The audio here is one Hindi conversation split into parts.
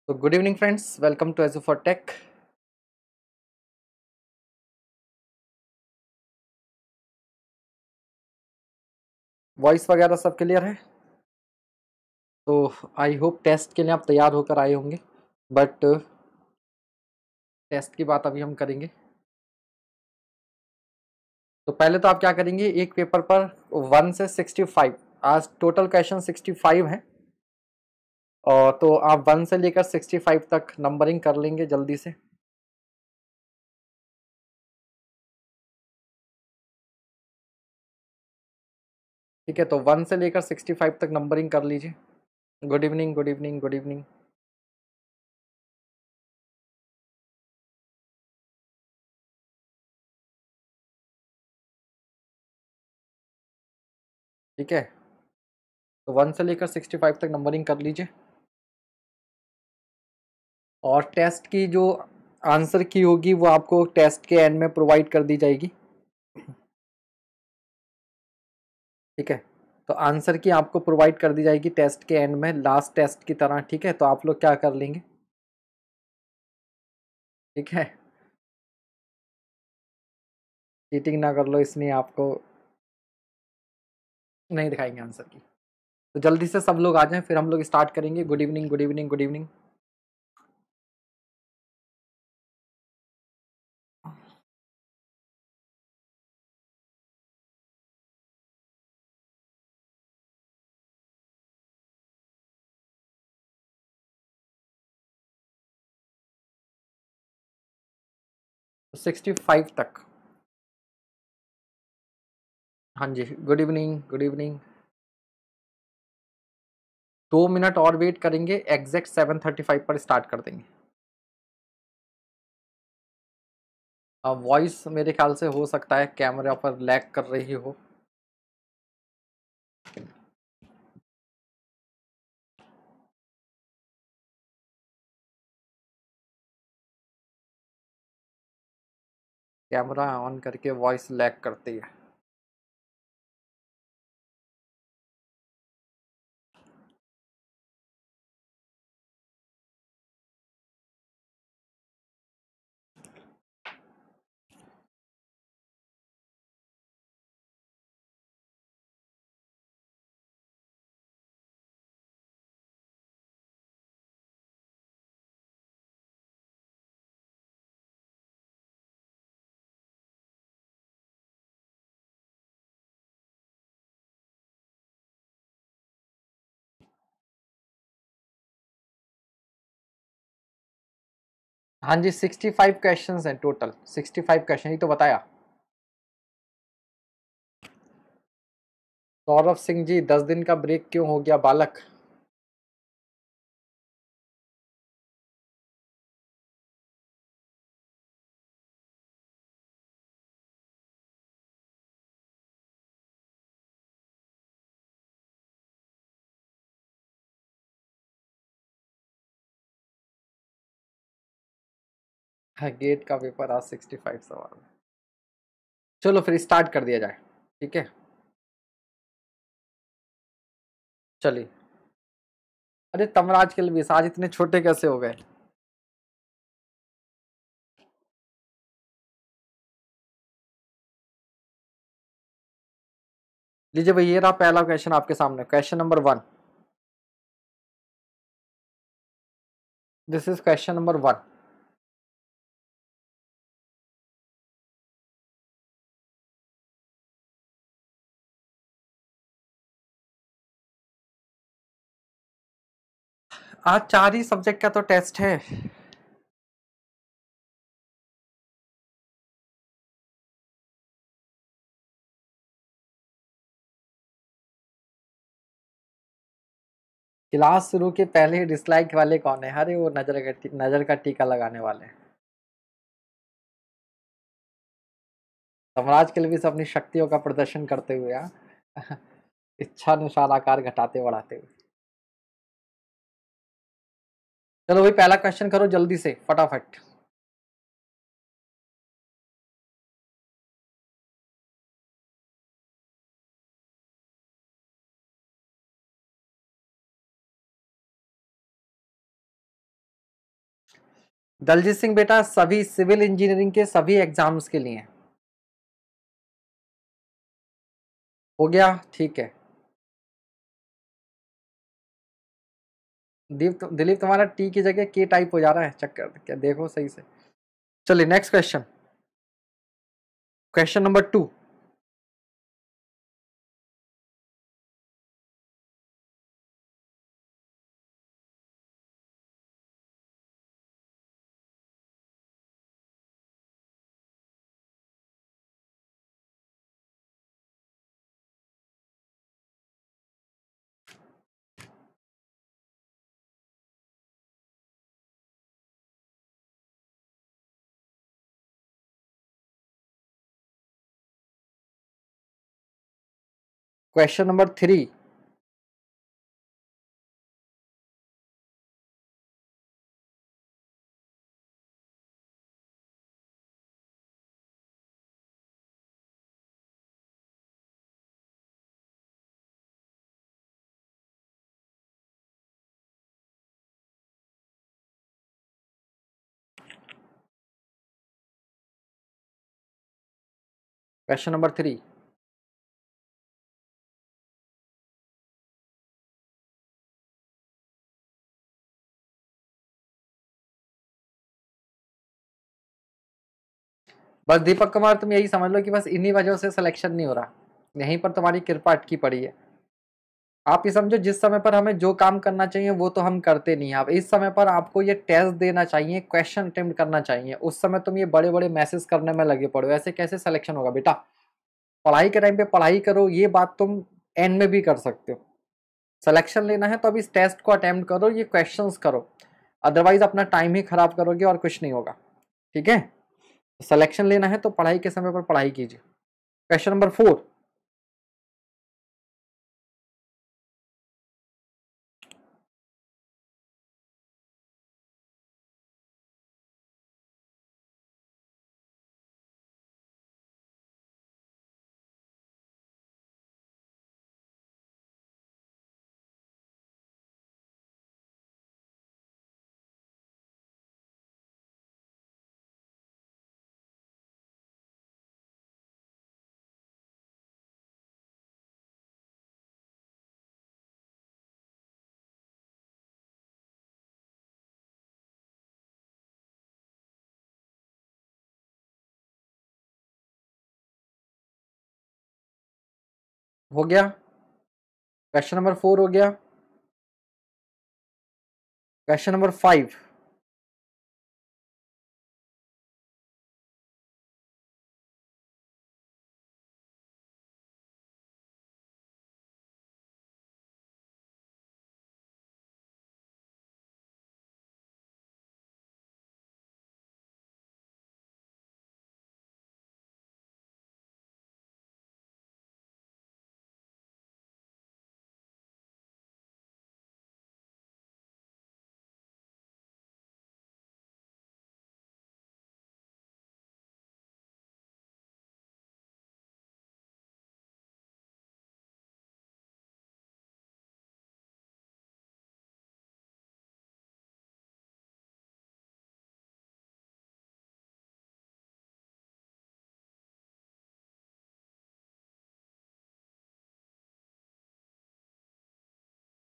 So good evening friends, welcome to Azure for Tech. Voice वगैरह सब क्लियर है? तो आई होप टेस्ट के लिए आप तैयार होकर आए होंगे, बट टेस्ट की बात अभी हम करेंगे। तो पहले तो आप क्या करेंगे, एक पेपर पर 1 से 65, आज टोटल क्वेश्चन 65 हैं, और तो आप 1 से लेकर 65 तक नंबरिंग कर लेंगे जल्दी से। ठीक है, तो 1 से लेकर 65 तक नंबरिंग कर लीजिए। Good evening, good evening, good evening. ठीक है, तो 1 से लेकर 65 तक नंबरिंग कर लीजिए, और टेस्ट की जो आंसर की होगी वो आपको टेस्ट के एंड में प्रोवाइड कर दी जाएगी। ठीक है, तो आंसर की आपको प्रोवाइड कर दी जाएगी टेस्ट के एंड में, लास्ट टेस्ट की तरह। ठीक है, तो आप लोग क्या कर लेंगे, ठीक है, चीटिंग ना कर लो, इसलिए आपको नहीं दिखाएंगे आंसर की। तो जल्दी से सब लोग आ जाएं, फिर हम लोग स्टार्ट करेंगे। Good evening, good evening, good evening. 65 तक। हाँ जी, good evening, good evening. 2 minute और वेट करेंगे, एग्जैक्ट 7:35 पर स्टार्ट कर देंगे। अब वॉइस मेरे ख्याल से हो सकता है कैमरा पर लैग कर रही हो। कैमरा ऑन करके वॉइस लैग करती है। हाँ जी, 65 क्वेश्चंस हैं टोटल, 65 क्वेश्चन ही तो बताया। सौरभ सिंह जी, 10 दिन का ब्रेक क्यों हो गया बालक? हाँ, गेट का पेपर आज 65 सवाल है। चलो फिर स्टार्ट कर दिया जाए। ठीक है, चलिए। अरे तमराज के लिए आज इतने छोटे कैसे हो गए? लीजिए भाई, ये रहा पहला क्वेश्चन आपके सामने, question number 1। This is question number 1। आज 4 ही सब्जेक्ट का तो टेस्ट है। क्लास शुरू के पहले ही डिसलाइक वाले कौन है? अरे वो नजर का टीका लगाने वाले हैं। तमराज के लिए भी अपनी शक्तियों का प्रदर्शन करते हुए, इच्छा अनुसार आकार घटाते बढ़ाते हुए। चलो भाई, पहला क्वेश्चन करो जल्दी से, फटाफट। दलजीत सिंह बेटा सभी सिविल इंजीनियरिंग के सभी एग्जाम्स के लिए हो गया, ठीक है। दिलीप तुम्हारा टी की जगह के टाइप हो जा रहा है, चक्कर क्या देखो सही से। चलिए next question, question number 2। Question number 3। Question number 3। बस दीपक कुमार तुम यही समझ लो कि बस इन्हीं वजहों से सिलेक्शन नहीं हो रहा, यहीं पर तुम्हारी कृपा अटकी पड़ी है। आप ये समझो जिस समय पर हमें जो काम करना चाहिए वो तो हम करते नहीं हैं। अब इस समय पर आपको ये टेस्ट देना चाहिए, क्वेश्चन अटेम्प्ट करना चाहिए, उस समय तुम ये बड़े बड़े मैसेज करने में लगे पड़ो, ऐसे कैसे सिलेक्शन होगा बेटा। पढ़ाई के टाइम पे पढ़ाई करो, ये बात तुम एंड में भी कर सकते हो। सिलेक्शन लेना है तो अब इस टेस्ट को अटेम्प्ट करो, ये क्वेश्चंस करो, अदरवाइज अपना टाइम ही खराब करोगे और कुछ नहीं होगा, ठीक है। सिलेक्शन लेना है तो पढ़ाई के समय पर पढ़ाई कीजिए। Question number 4। हो गया, क्वेश्चन नंबर 4 हो गया। Question number 5।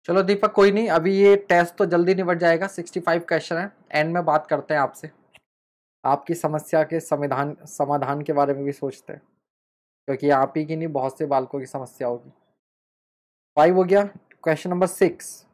चलो दीपक कोई नहीं, अभी ये टेस्ट तो जल्दी निपट जाएगा, 65 क्वेश्चन है, एंड में बात करते हैं आपसे, आपकी समस्या के समाधान समाधान के बारे में भी सोचते हैं, क्योंकि आप ही की नहीं बहुत से बालकों की समस्या होगी। 5 हो गया। Question number 6।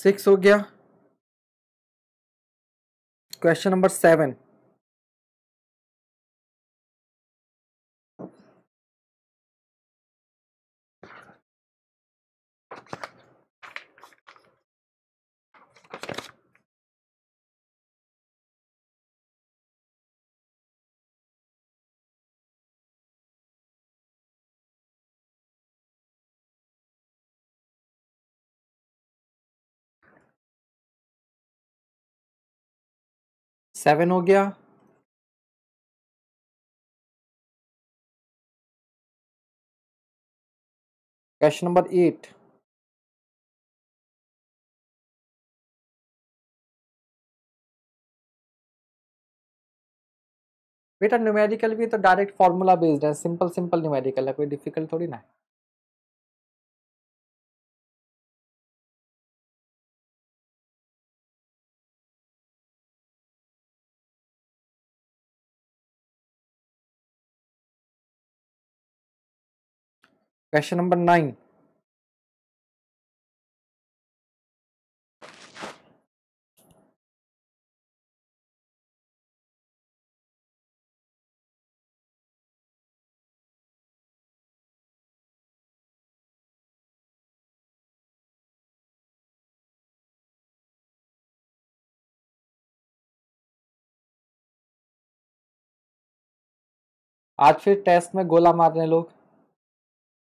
6 हो गया। Question number 7। सेवन हो गया। Question number 8। बेटा न्यूमेरिकल भी तो डायरेक्ट फॉर्मूला बेस्ड है, सिंपल सिंपल न्यूमेरिकल है, कोई डिफिकल्ट थोड़ी ना है। Question number 9। आज फिर टेस्ट में गोला मार रहे हैं लोग।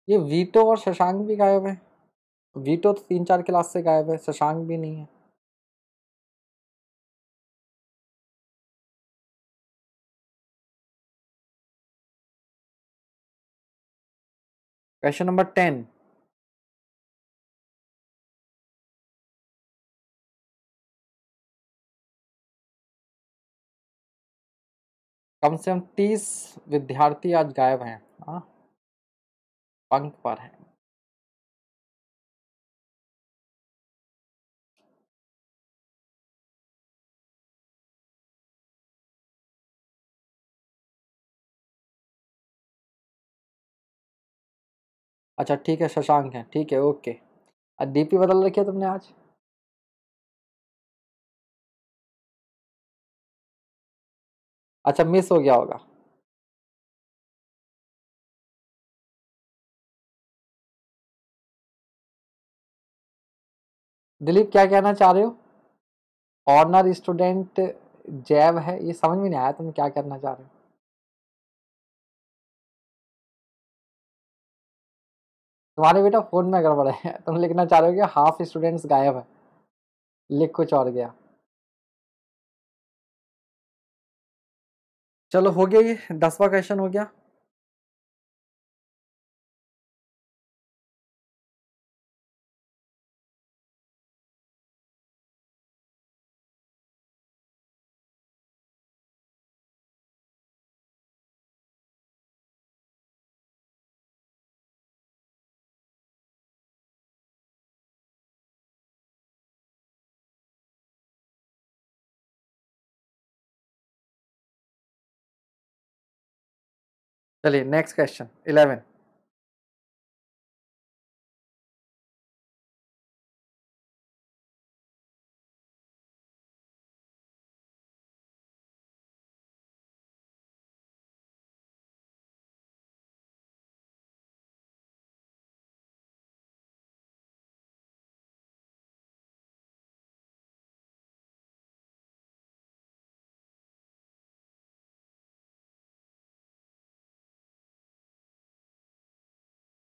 ये वीटो और शशांक भी गायब है। वीटो तो 3-4 क्लास से गायब है, शशांक भी नहीं है। Question number 10। कम से कम 30 विद्यार्थी आज गायब हैं। हाँ, पंख पर हैं। अच्छा ठीक है, शशांक है, ठीक है, ओके। डीपी बदल रखी है तुमने आज। अच्छा, मिस हो गया होगा। दिलीप क्या कहना चाह रहे हो? ऑनर स्टूडेंट जैब है, ये समझ में नहीं आया तुम क्या करना चाह रहे हो। तुम्हारे बेटा फोन में गड़बड़ है, तुम लिखना चाह रहे हो कि हाफ स्टूडेंट्स गायब है, लिख कुछ और गया। चलो हो गया, ये 10वां क्वेश्चन हो गया। चलिए next question 11।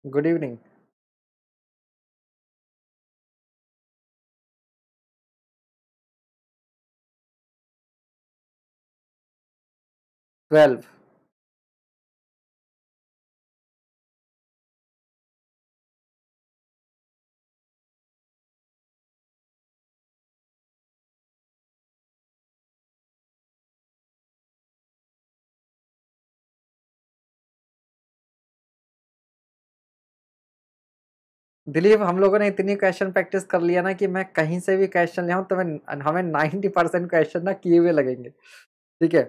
Good evening. 12। Dilip हम लोगों ने इतनी क्वेश्चन प्रैक्टिस कर लिया ना कि मैं कहीं से भी क्वेश्चन ले आऊँ तो हमें 90% क्वेश्चन ना किए हुए लगेंगे। ठीक है,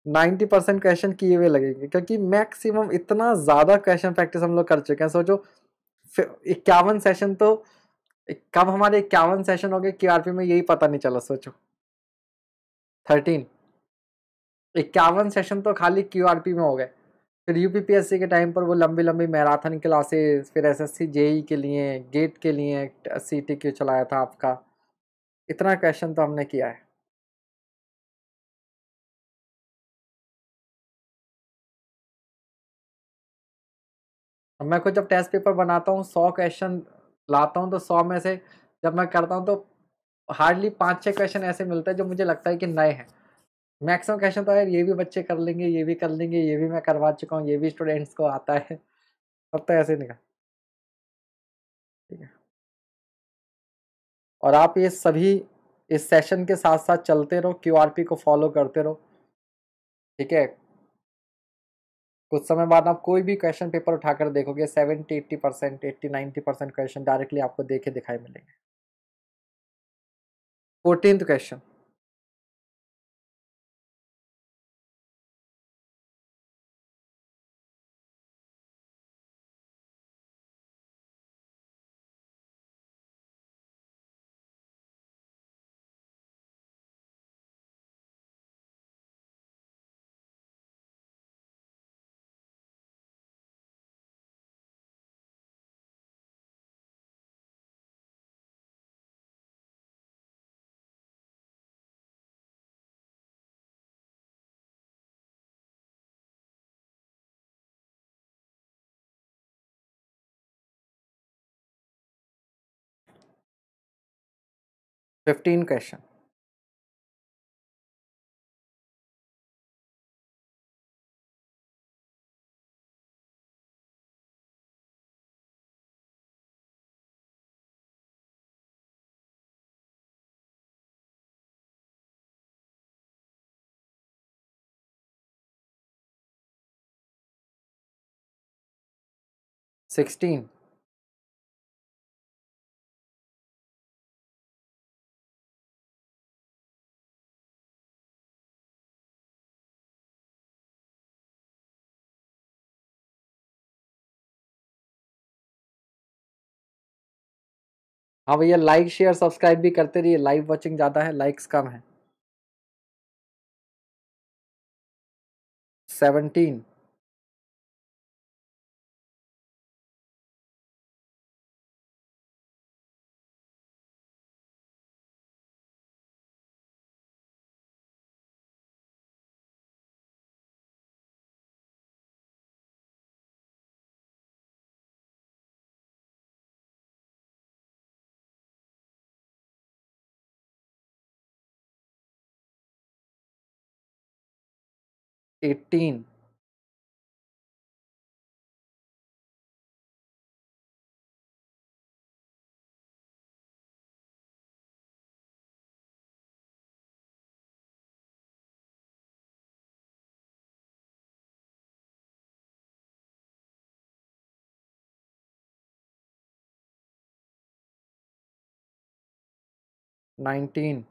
90% क्वेश्चन किए हुए लगेंगे, क्योंकि मैक्सिमम इतना ज्यादा क्वेश्चन प्रैक्टिस हम लोग कर चुके हैं। सोचो 51 सेशन तो कब हमारे 51 सेशन हो गए क्यूआरपी में, यही पता नहीं चला, सोचो। 13, 51 सेशन तो खाली क्यूआरपी में हो गए। फिर यूपीपीएससी के टाइम पर वो लंबी लंबी मैराथन क्लासेस, फिर एसएससी जेई के लिए, गेट के लिए सीटीक्यू चलाया था आपका। इतना क्वेश्चन तो हमने किया है। अब मैं खुद जब टेस्ट पेपर बनाता हूँ, 100 क्वेश्चन लाता हूँ, तो 100 में से जब मैं करता हूँ तो हार्डली 5-6 क्वेश्चन ऐसे मिलते हैं जो मुझे लगता है कि नए हैं। मैक्सिमम क्वेश्चन तो यार ये भी बच्चे कर लेंगे, ये भी कर लेंगे, ये भी मैं करवा चुका हूँ, ये भी स्टूडेंट्स को आता है। अब तो ऐसे निकल। ठीक है। और आप ये सभी इस सेशन के साथ साथ चलते रहो, क्यूआरपी को फॉलो करते रहो। ठीक है। कुछ समय बाद आप कोई भी क्वेश्चन पेपर उठाकर देखोगे, 70-80%, 80-90% क्वेश्चन डायरेक्टली आपको देखे दिखाई मिलेंगे। 14th question. Fifteen question. Sixteen. हाँ भैया, लाइक शेयर सब्सक्राइब भी करते रहिए, लाइव वॉचिंग ज़्यादा है, लाइक्स कम है। 17। Eighteen. Nineteen.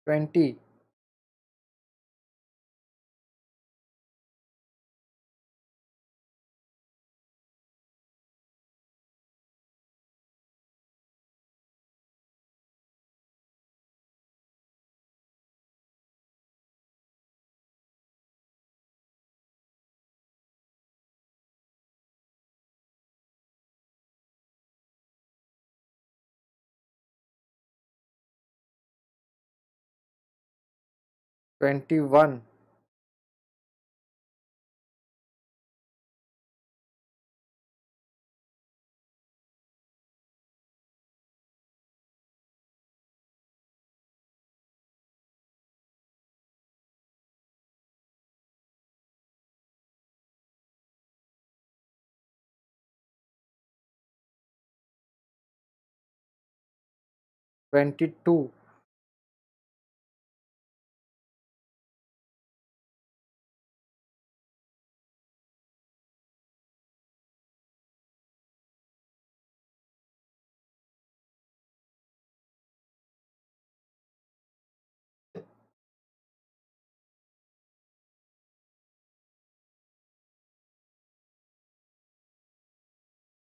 Twenty. Twenty one. 22,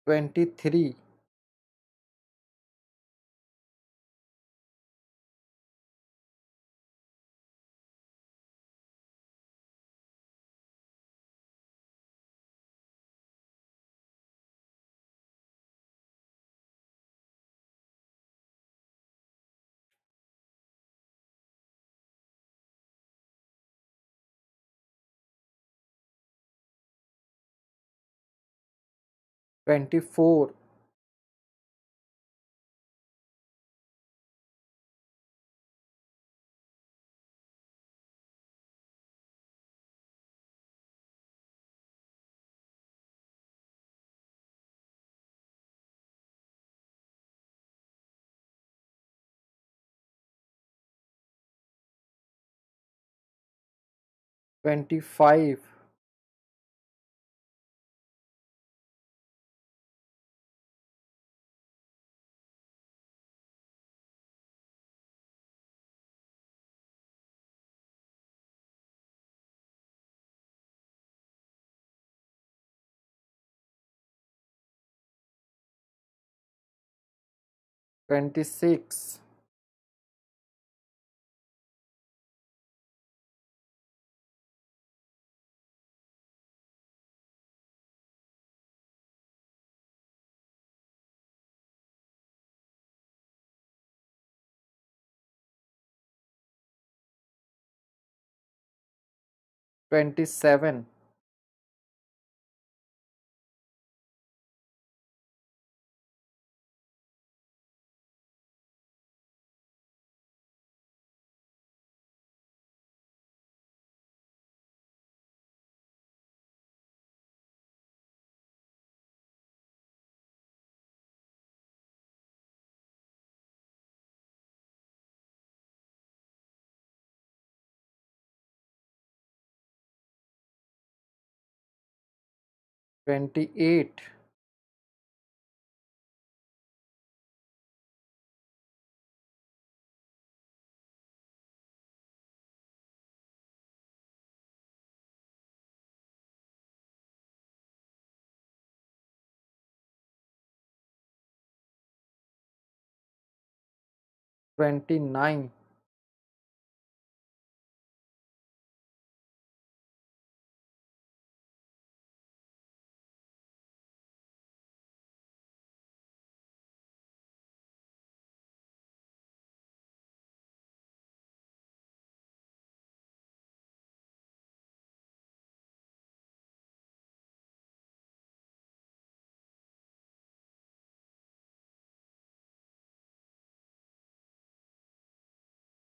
23, 24, 25, 26, 27, 28, 29,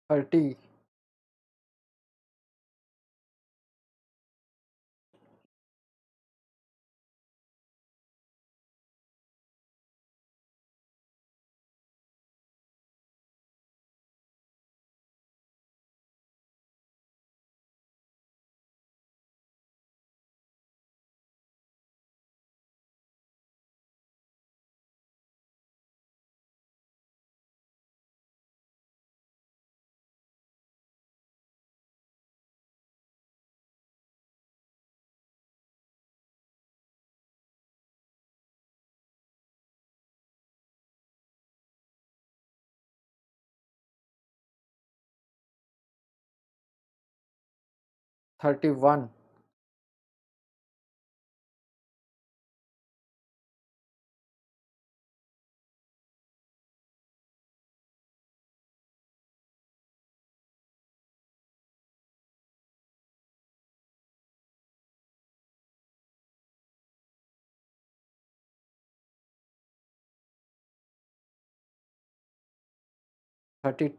30,31,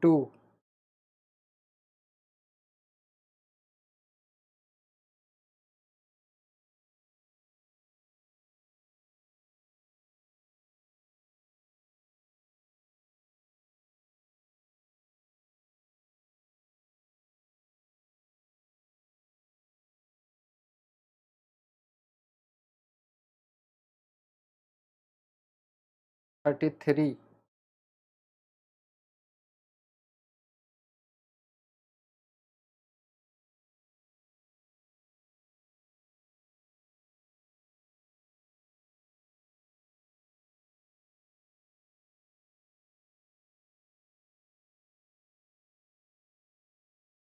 two, 33।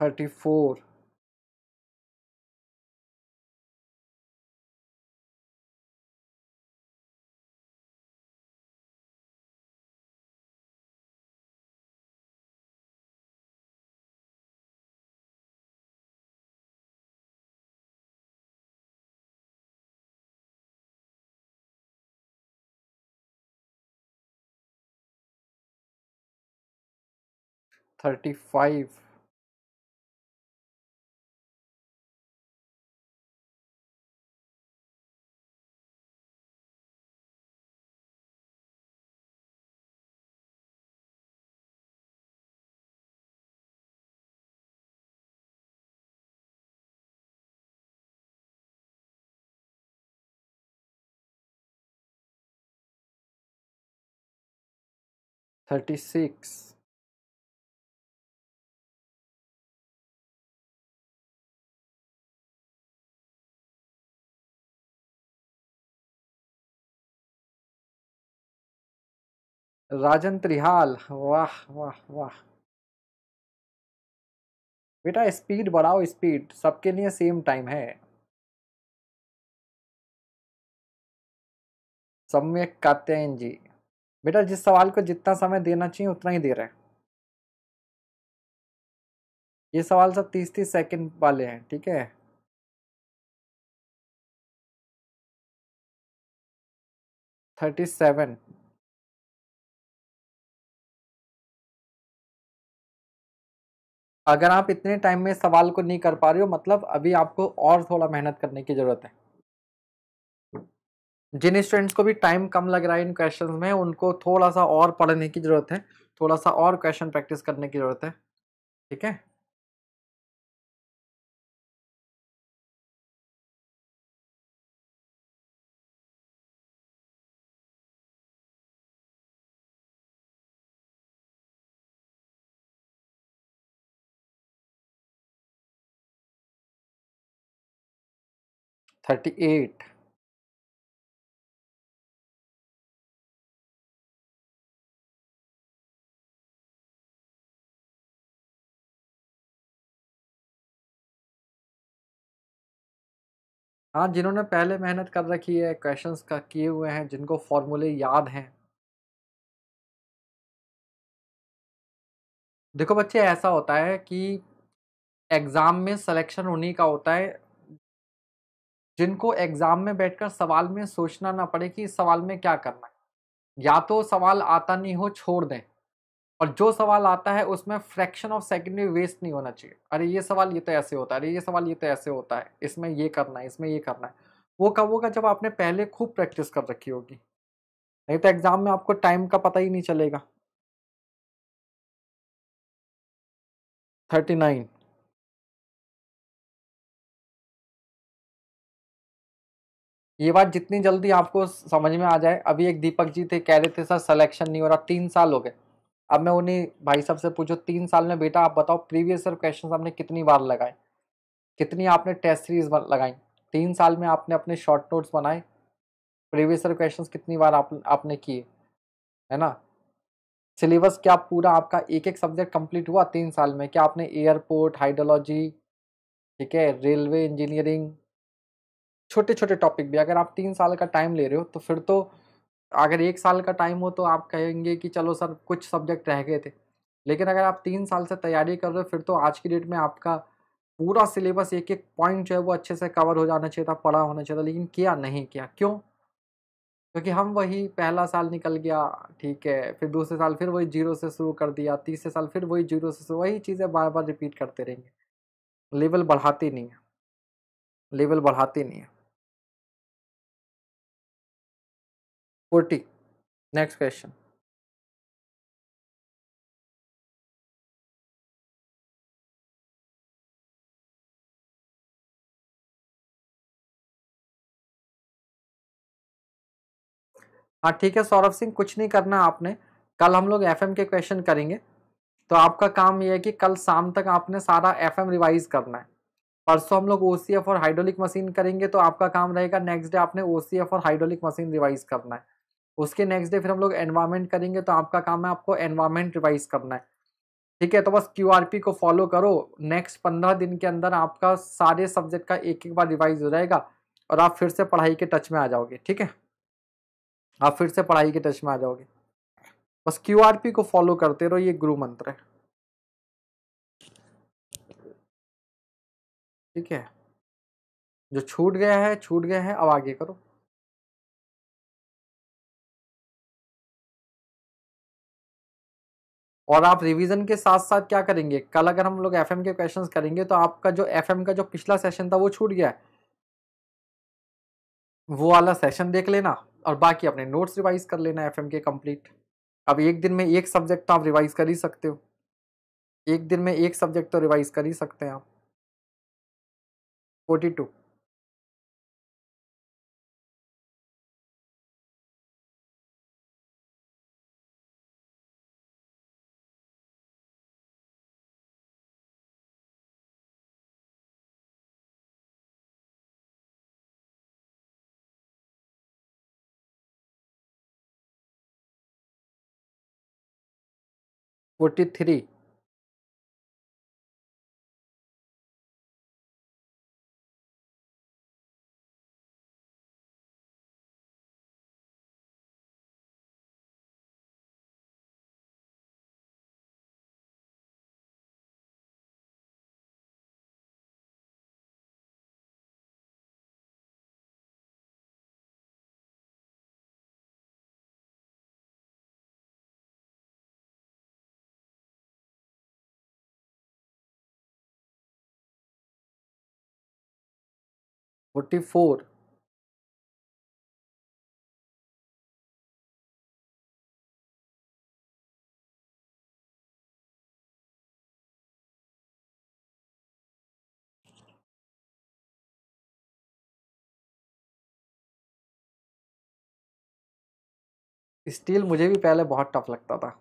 Thirty four. 35। Thirty six. Rajan Trihal, वाह वाह वाह। बेटा स्पीड बढ़ाओ, स्पीड सबके लिए सेम टाइम है। सम्यक कात्यायन जी। बेटा जिस सवाल को जितना समय देना चाहिए उतना ही दे रहे हैं। ये सवाल सब 30-30 सेकंड वाले हैं, ठीक है। 37। अगर आप इतने टाइम में सवाल को नहीं कर पा रहे हो मतलब अभी आपको और थोड़ा मेहनत करने की जरूरत है। जिन स्टूडेंट्स को भी टाइम कम लग रहा है इन क्वेश्चंस में उनको थोड़ा सा और पढ़ने की जरूरत है, थोड़ा सा और क्वेश्चन प्रैक्टिस करने की जरूरत है, ठीक है। Thirty eight. हाँ, जिन्होंने पहले मेहनत कर रखी है, क्वेश्चंस का किए हुए हैं, जिनको फॉर्मूले याद हैं। देखो बच्चे, ऐसा होता है कि एग्जाम में सिलेक्शन उन्हीं का होता है जिनको एग्जाम में बैठकर सवाल में सोचना ना पड़े कि इस सवाल में क्या करना है। या तो सवाल आता नहीं हो छोड़ दें, और जो सवाल आता है उसमें फ्रैक्शन ऑफ सेकंड भी वेस्ट नहीं होना चाहिए। अरे ये सवाल ये तो ऐसे होता है, अरे ये सवाल ये तो ऐसे होता है, इसमें ये करना है, इसमें ये करना है। वो कब होगा? जब आपने पहले खूब प्रैक्टिस कर रखी होगी, नहीं तो एग्जाम में आपको टाइम का पता ही नहीं चलेगा। 39। ये बात जितनी जल्दी आपको समझ में आ जाए, अभी एक दीपक जी थे कह रहे थे सर सिलेक्शन नहीं हो रहा, 3 साल हो गए। अब मैं उन्हीं भाई साहब से पूछो 3 साल में बेटा आप बताओ प्रीवियस ईयर क्वेश्चन आपने कितनी बार लगाए, कितनी आपने टेस्ट सीरीज लगाई। 3 साल में आपने अपने शॉर्ट नोट्स बनाए, प्रीवियस ईयर क्वेश्चंस कितनी बार आपने किए, है ना। सिलेबस क्या पूरा आपका एक एक सब्जेक्ट कंप्लीट हुआ 3 साल में? क्या आपने एयरपोर्ट, हाइड्रोलॉजी, ठीक है, रेलवे इंजीनियरिंग, छोटे छोटे टॉपिक भी अगर आप 3 साल का टाइम ले रहे हो तो फिर तो, अगर 1 साल का टाइम हो तो आप कहेंगे कि चलो सर कुछ सब्जेक्ट रह गए थे। लेकिन अगर आप 3 साल से तैयारी कर रहे हो फिर तो आज की डेट में आपका पूरा सिलेबस एक एक पॉइंट जो है वो अच्छे से कवर हो जाना चाहिए था, पढ़ा होना चाहिए था। लेकिन किया नहीं, किया क्यों? क्योंकि हम वही पहला साल निकल गया, ठीक है, फिर दूसरे साल फिर वही जीरो से शुरू कर दिया, तीसरे साल फिर वही जीरो से शुरू, वही चीज़ें बार बार रिपीट करते रहेंगे। लेवल बढ़ाती नहीं है, लेवल बढ़ाती नहीं है। 40। Next question. हाँ ठीक है सौरभ सिंह, कुछ नहीं करना आपने, कल हम लोग एफएम के क्वेश्चन करेंगे। तो आपका काम ये है कि कल शाम तक आपने सारा एफएम रिवाइज करना है। परसों हम लोग ओसीएफ और हाइड्रोलिक मशीन करेंगे, तो आपका काम रहेगा नेक्स्ट डे आपने ओसीएफ और हाइड्रोलिक मशीन रिवाइज करना है। उसके नेक्स्ट डे फिर हम लोग एनवायरमेंट करेंगे, तो आपका काम है आपको एनवायरमेंट रिवाइज करना है। ठीक है, तो बस क्यूआरपी को फॉलो करो, नेक्स्ट 15 दिन के अंदर आपका सारे सब्जेक्ट का एक एक बार रिवाइज हो जाएगा और आप फिर से पढ़ाई के टच में आ जाओगे। ठीक है, आप फिर से पढ़ाई के टच में आ जाओगे। बस क्यूआरपी को फॉलो करते रहो, ये गुरु मंत्र है। ठीक है, जो छूट गया है छूट गया है, अब आगे करो। और आप रिवीजन के साथ साथ क्या करेंगे, कल अगर हम लोग एफएम के क्वेश्चंस करेंगे तो आपका जो एफएम का जो पिछला सेशन था वो छूट गया है, वो वाला सेशन देख लेना और बाकी अपने नोट्स रिवाइज कर लेना एफएम के कंप्लीट। अब एक दिन में एक सब्जेक्ट तो आप रिवाइज कर ही सकते हो, एक दिन में एक सब्जेक्ट तो रिवाइज कर ही सकते हैं आप। 42। Forty three. Forty four. Steel मुझे भी पहले बहुत टफ लगता था।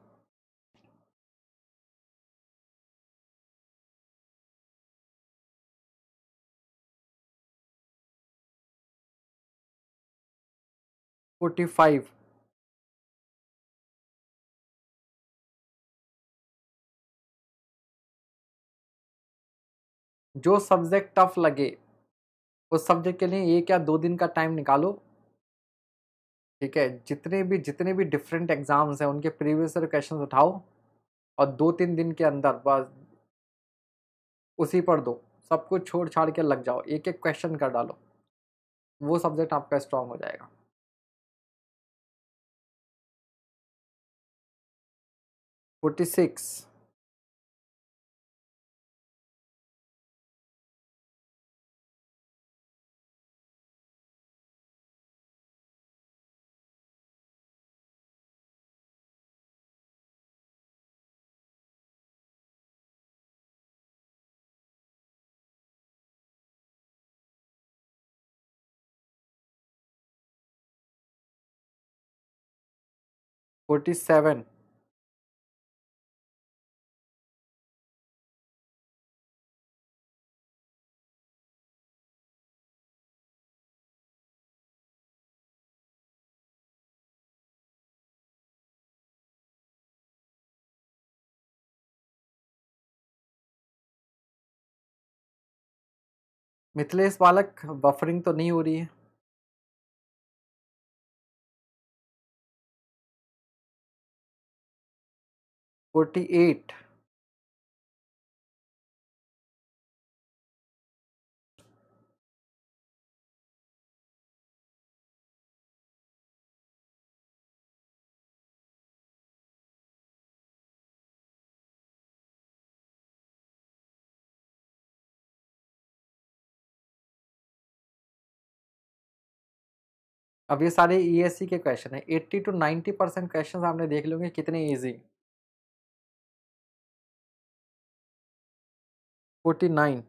45। जो सब्जेक्ट टफ लगे उस सब्जेक्ट के लिए 1 या 2 दिन का टाइम निकालो। ठीक है, जितने भी डिफरेंट एग्जाम्स हैं उनके प्रीवियस ईयर क्वेश्चन उठाओ और 2-3 दिन के अंदर बस उसी पर दो, सब कुछ छोड़ छाड़ के लग जाओ, एक एक क्वेश्चन कर डालो, वो सब्जेक्ट आपका स्ट्रांग हो जाएगा। 46। 47। मिथिलेश बालक, बफरिंग तो नहीं हो रही है। 48। अब ये सारे ईएससी के क्वेश्चन है, 80 to 90% क्वेश्चन आपने देख लोगे कितने easy. 49।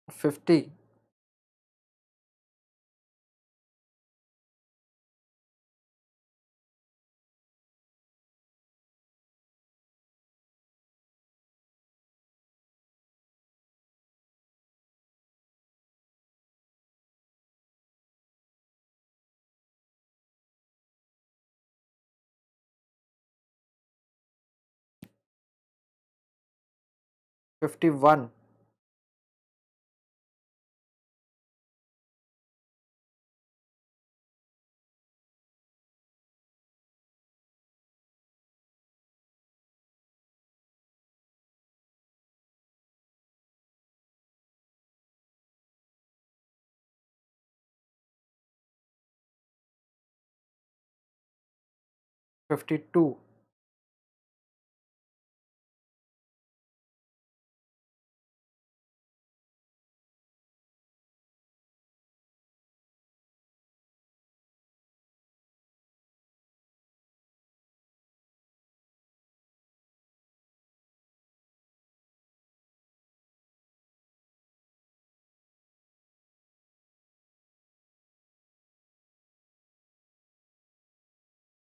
50। 51। 52।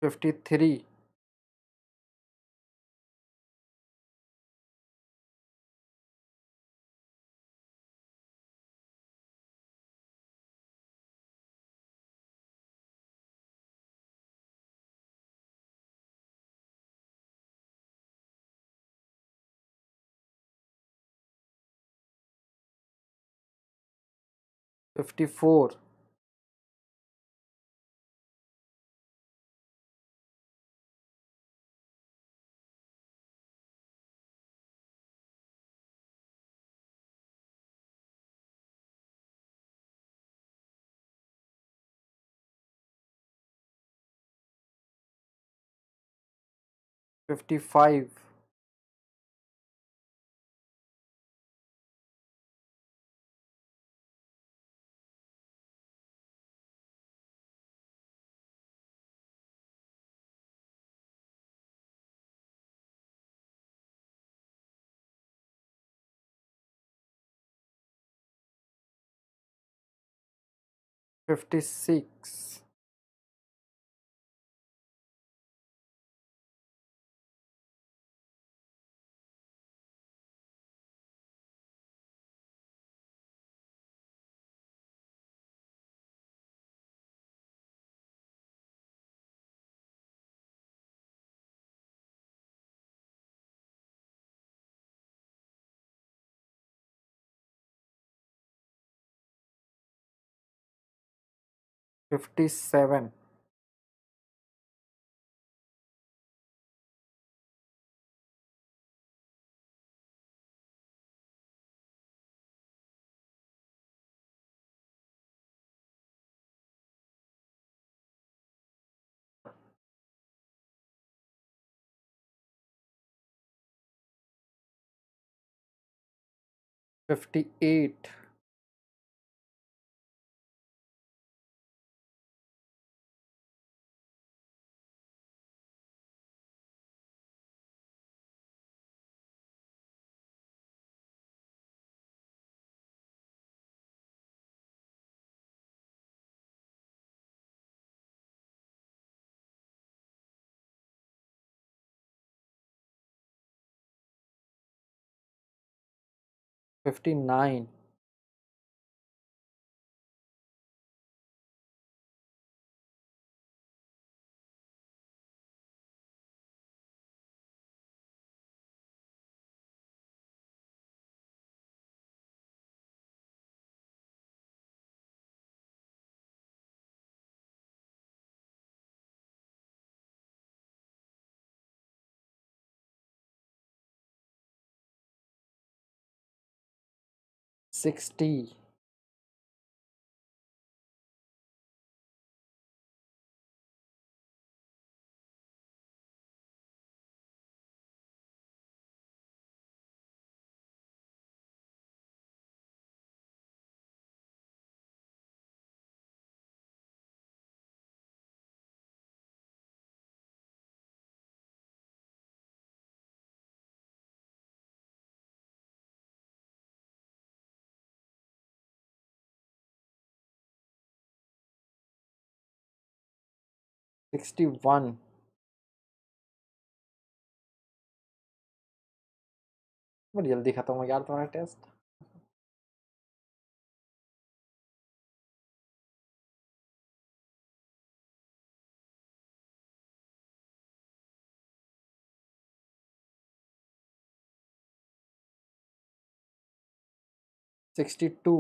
53। 54। 55। 56। 57। Fifty eight. Fifty nine. Sixty. 61। बड़ी जल्दी खत्म हो गया यार तुम्हारा टेस्ट। Sixty two.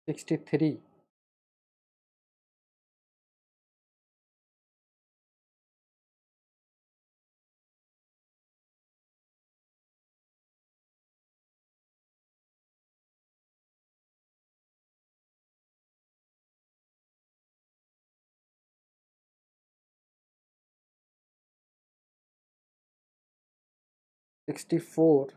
63। 64।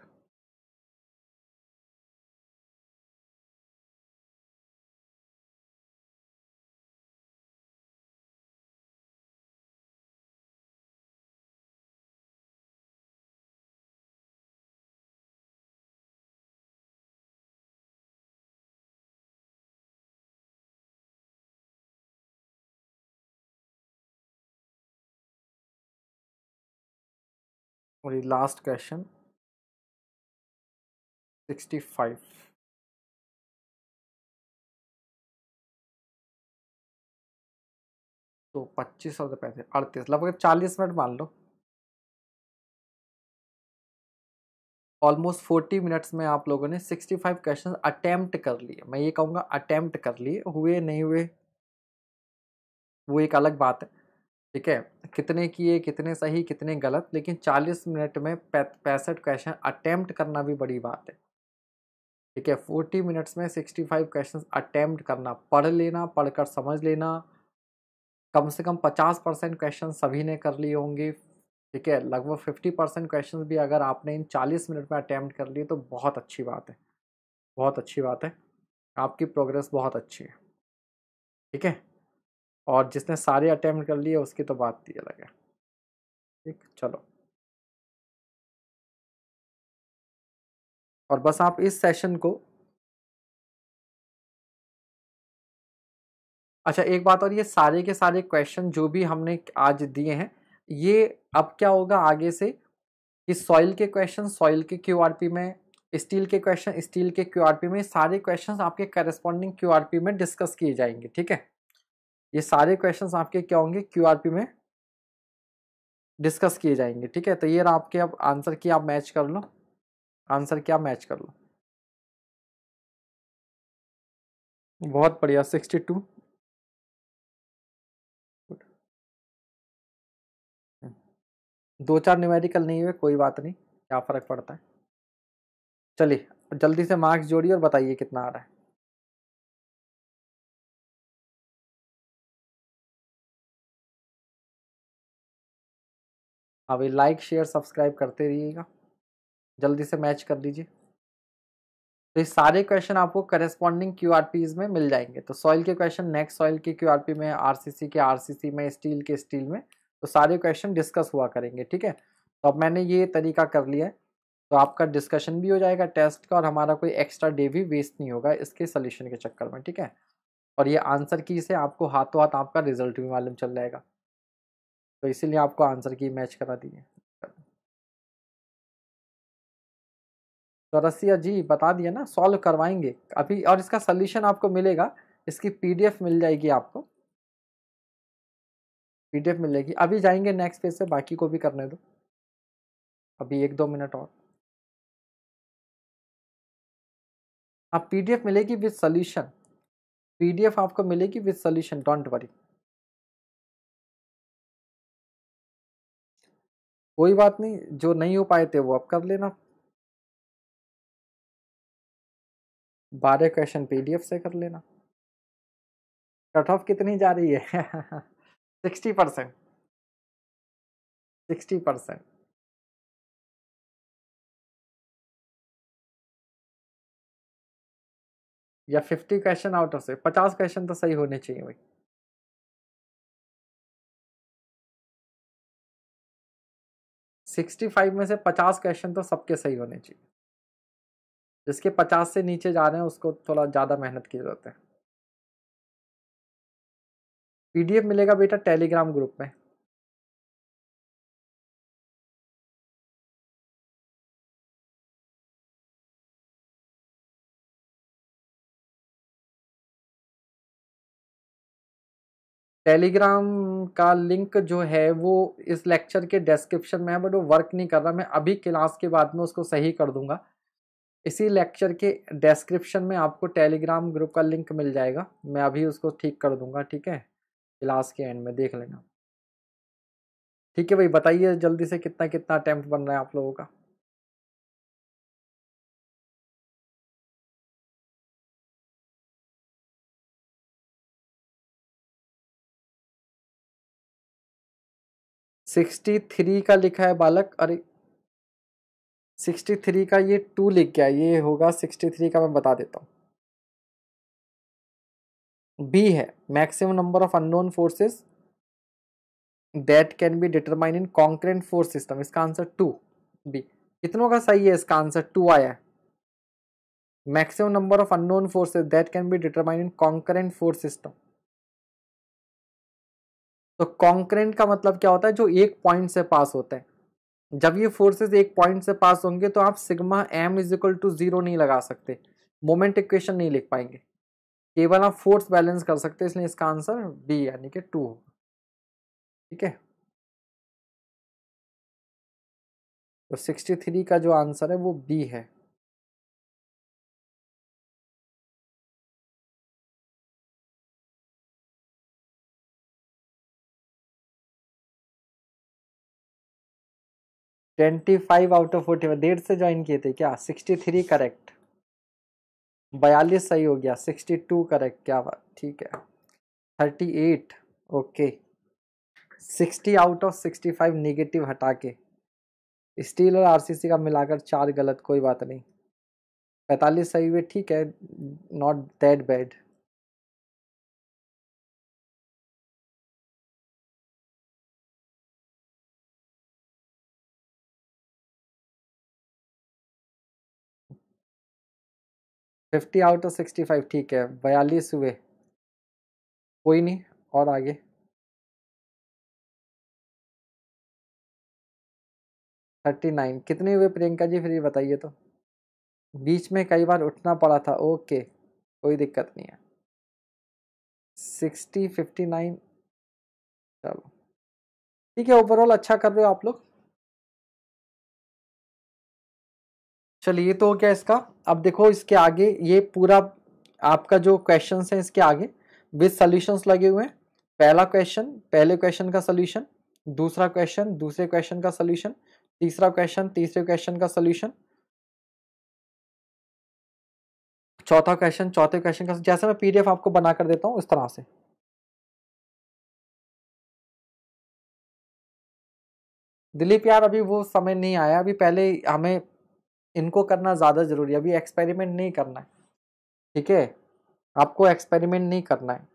और ये लास्ट क्वेश्चन 65। तो 25 और 35 38, लगभग 40 मिनट मान लो। ऑलमोस्ट 40 मिनट्स में आप लोगों ने 65 क्वेश्चन अटेम्प्ट कर लिए। मैं ये कहूँगा अटेम्प्ट कर लिए, हुए नहीं हुए वो एक अलग बात है, ठीक है। कितने किए, कितने सही, कितने गलत, लेकिन 40 मिनट में 65 क्वेश्चन अटेम्प्ट करना भी बड़ी बात है, ठीक है। 40 मिनट्स में 65 क्वेश्चन अटेम्प्ट करना, पढ़ लेना, पढ़कर समझ लेना। कम से कम 50% क्वेश्चन सभी ने कर लिए होंगे, ठीक है। लगभग 50% क्वेश्चन भी अगर आपने इन 40 मिनट में अटेम्प्ट कर लिए तो बहुत अच्छी बात है, बहुत अच्छी बात है। आपकी प्रोग्रेस बहुत अच्छी है, ठीक है। और जिसने सारे अटेम्प्ट कर लिए उसकी तो बात ही अलग है, ठीक। चलो, और बस आप इस सेशन को, अच्छा एक बात और, ये सारे के सारे क्वेश्चन जो भी हमने आज दिए हैं, ये अब क्या होगा आगे से कि सॉइल के क्वेश्चन सॉइल के क्यूआरपी में, स्टील के क्वेश्चन स्टील के क्यूआरपी में, सारे क्वेश्चंस आपके करस्पॉन्डिंग क्यूआरपी में डिस्कस किए जाएंगे, ठीक है। ये सारे क्वेश्चंस आपके क्या होंगे, क्यूआरपी में डिस्कस किए जाएंगे, ठीक है। तो ये रहा आपके, अब आंसर की आप मैच कर लो, आंसर क्या मैच कर लो। बहुत बढ़िया, 62। 2-4 न्यूमेरिकल नहीं हुए, कोई बात नहीं, क्या फर्क पड़ता है। चलिए जल्दी से मार्क्स जोड़िए और बताइए कितना आ रहा है। अभी लाइक शेयर सब्सक्राइब करते रहिएगा, जल्दी से मैच कर लीजिए। तो ये सारे क्वेश्चन आपको करस्पॉन्डिंग क्यूआरपीज में मिल जाएंगे। तो सॉइल के क्वेश्चन नेक्स्ट सॉइल के क्यूआरपी में, आरसीसी के आरसीसी में, स्टील के स्टील में, तो सारे क्वेश्चन डिस्कस हुआ करेंगे, ठीक है। तो अब मैंने ये तरीका कर लिया है, तो आपका डिस्कशन भी हो जाएगा टेस्ट का, और हमारा कोई एक्स्ट्रा डे भी वेस्ट नहीं होगा इसके सोल्यूशन के चक्कर में, ठीक है। और ये आंसर की से आपको हाथों हाथ आपका रिजल्ट भी मालूम चल जाएगा, तो इसीलिए आपको आंसर की मैच करा दी है। तो रसिया जी बता दिया ना, सॉल्व करवाएंगे अभी, और इसका सोल्यूशन आपको मिलेगा, इसकी पीडीएफ मिल जाएगी आपको, पीडीएफ मिल जाएगी। अभी जाएंगे नेक्स्ट पेज से, बाकी को भी करने दो, अभी 1-2 मिनट और। आप पीडीएफ मिलेगी विद सोल्यूशन, पीडीएफ आपको मिलेगी विद सोल्यूशन, डोंट वरी। कोई बात नहीं, जो नहीं हो पाए थे वो अब कर लेना। 12 क्वेश्चन पीडीएफ से कर लेना। कट ऑफ कितनी जा रही है? 60%। 60%। या 50 क्वेश्चन आउट ऑफ से 50 क्वेश्चन तो सही होने चाहिए भाई। 65 में से 50 क्वेश्चन तो सबके सही होने चाहिए। जिसके 50 से नीचे जा रहे हैं उसको थोड़ा ज़्यादा मेहनत की जरूरत है। पीडीएफ मिलेगा बेटा टेलीग्राम ग्रुप में। टेलीग्राम का लिंक जो है वो इस लेक्चर के डिस्क्रिप्शन में है, बट वो वर्क नहीं कर रहा। मैं अभी क्लास के बाद में उसको सही कर दूंगा। इसी लेक्चर के डिस्क्रिप्शन में आपको टेलीग्राम ग्रुप का लिंक मिल जाएगा, मैं अभी उसको ठीक कर दूंगा, ठीक है। क्लास के एंड में देख लेना। ठीक है भाई, बताइए जल्दी से कितना कितना अटेम्प्ट बन रहा है आप लोगों का। सिक्सटी थ्री का लिखा है बालक, अरे 63 का ये 2 लिख गया, ये होगा 63 का, मैं बता देता हूँ। बी है, maximum number of unknown forces that can be determine in concurrent force system, इसका आंसर 2 बी। कितनों का सही है? इसका आंसर 2 आया है। Maximum number of unknown forces that can be determine in concurrent force system. तो कॉन्करेंट का मतलब क्या होता है? जो एक पॉइंट से पास होता है। जब ये फोर्सेस एक पॉइंट से पास होंगे तो आप sigma M is equal to 0 नहीं लगा सकते, मोमेंट इक्वेशन नहीं लिख पाएंगे, केवल आप फोर्स बैलेंस कर सकते हैं। इसलिए इसका आंसर बी यानी कि 2 होगा। ठीक है, तो 63 का जो आंसर है वो बी है। ट्वेंटी 5/45 देर से ज्वाइन किए थे क्या? 63 करेक्ट, 42 सही हो गया, 62 करेक्ट, क्या बात, ठीक है। 38 ओके, 60/65 नेगेटिव हटा के, स्टील और आरसीसी का मिलाकर 4 गलत, कोई बात नहीं। 45 सही हुए, ठीक है, not that bad. Fifty out of 65, ठीक है, 42 हुए, कोई नहीं, और आगे। 39 कितने हुए प्रियंका जी, फिर ये बताइए तो। बीच में कई बार उठना पड़ा था, ओके, कोई दिक्कत नहीं है। 59, चलो ठीक है, ओवरऑल अच्छा कर रहे हो आप लोग। चलिए, तो क्या इसका, अब देखो इसके आगे ये पूरा आपका जो क्वेश्चन है इसके आगे विद सॉल्यूशंस लगे हुए हैं। पहला क्वेश्चन, पहले क्वेश्चन का सॉल्यूशन, दूसरा क्वेश्चन, दूसरे क्वेश्चन का सॉल्यूशन, तीसरा क्वेश्चन, तीसरे क्वेश्चन का सॉल्यूशन, चौथा क्वेश्चन, चौथे क्वेश्चन का। जैसे मैं पीडीएफ आपको बना कर देता हूँ इस तरह से। दिलीप यार, अभी वो समय नहीं आया, अभी पहले हमें इनको करना ज्यादा जरूरी है, अभी एक्सपेरिमेंट नहीं करना है। ठीक है, आपको एक्सपेरिमेंट नहीं करना है।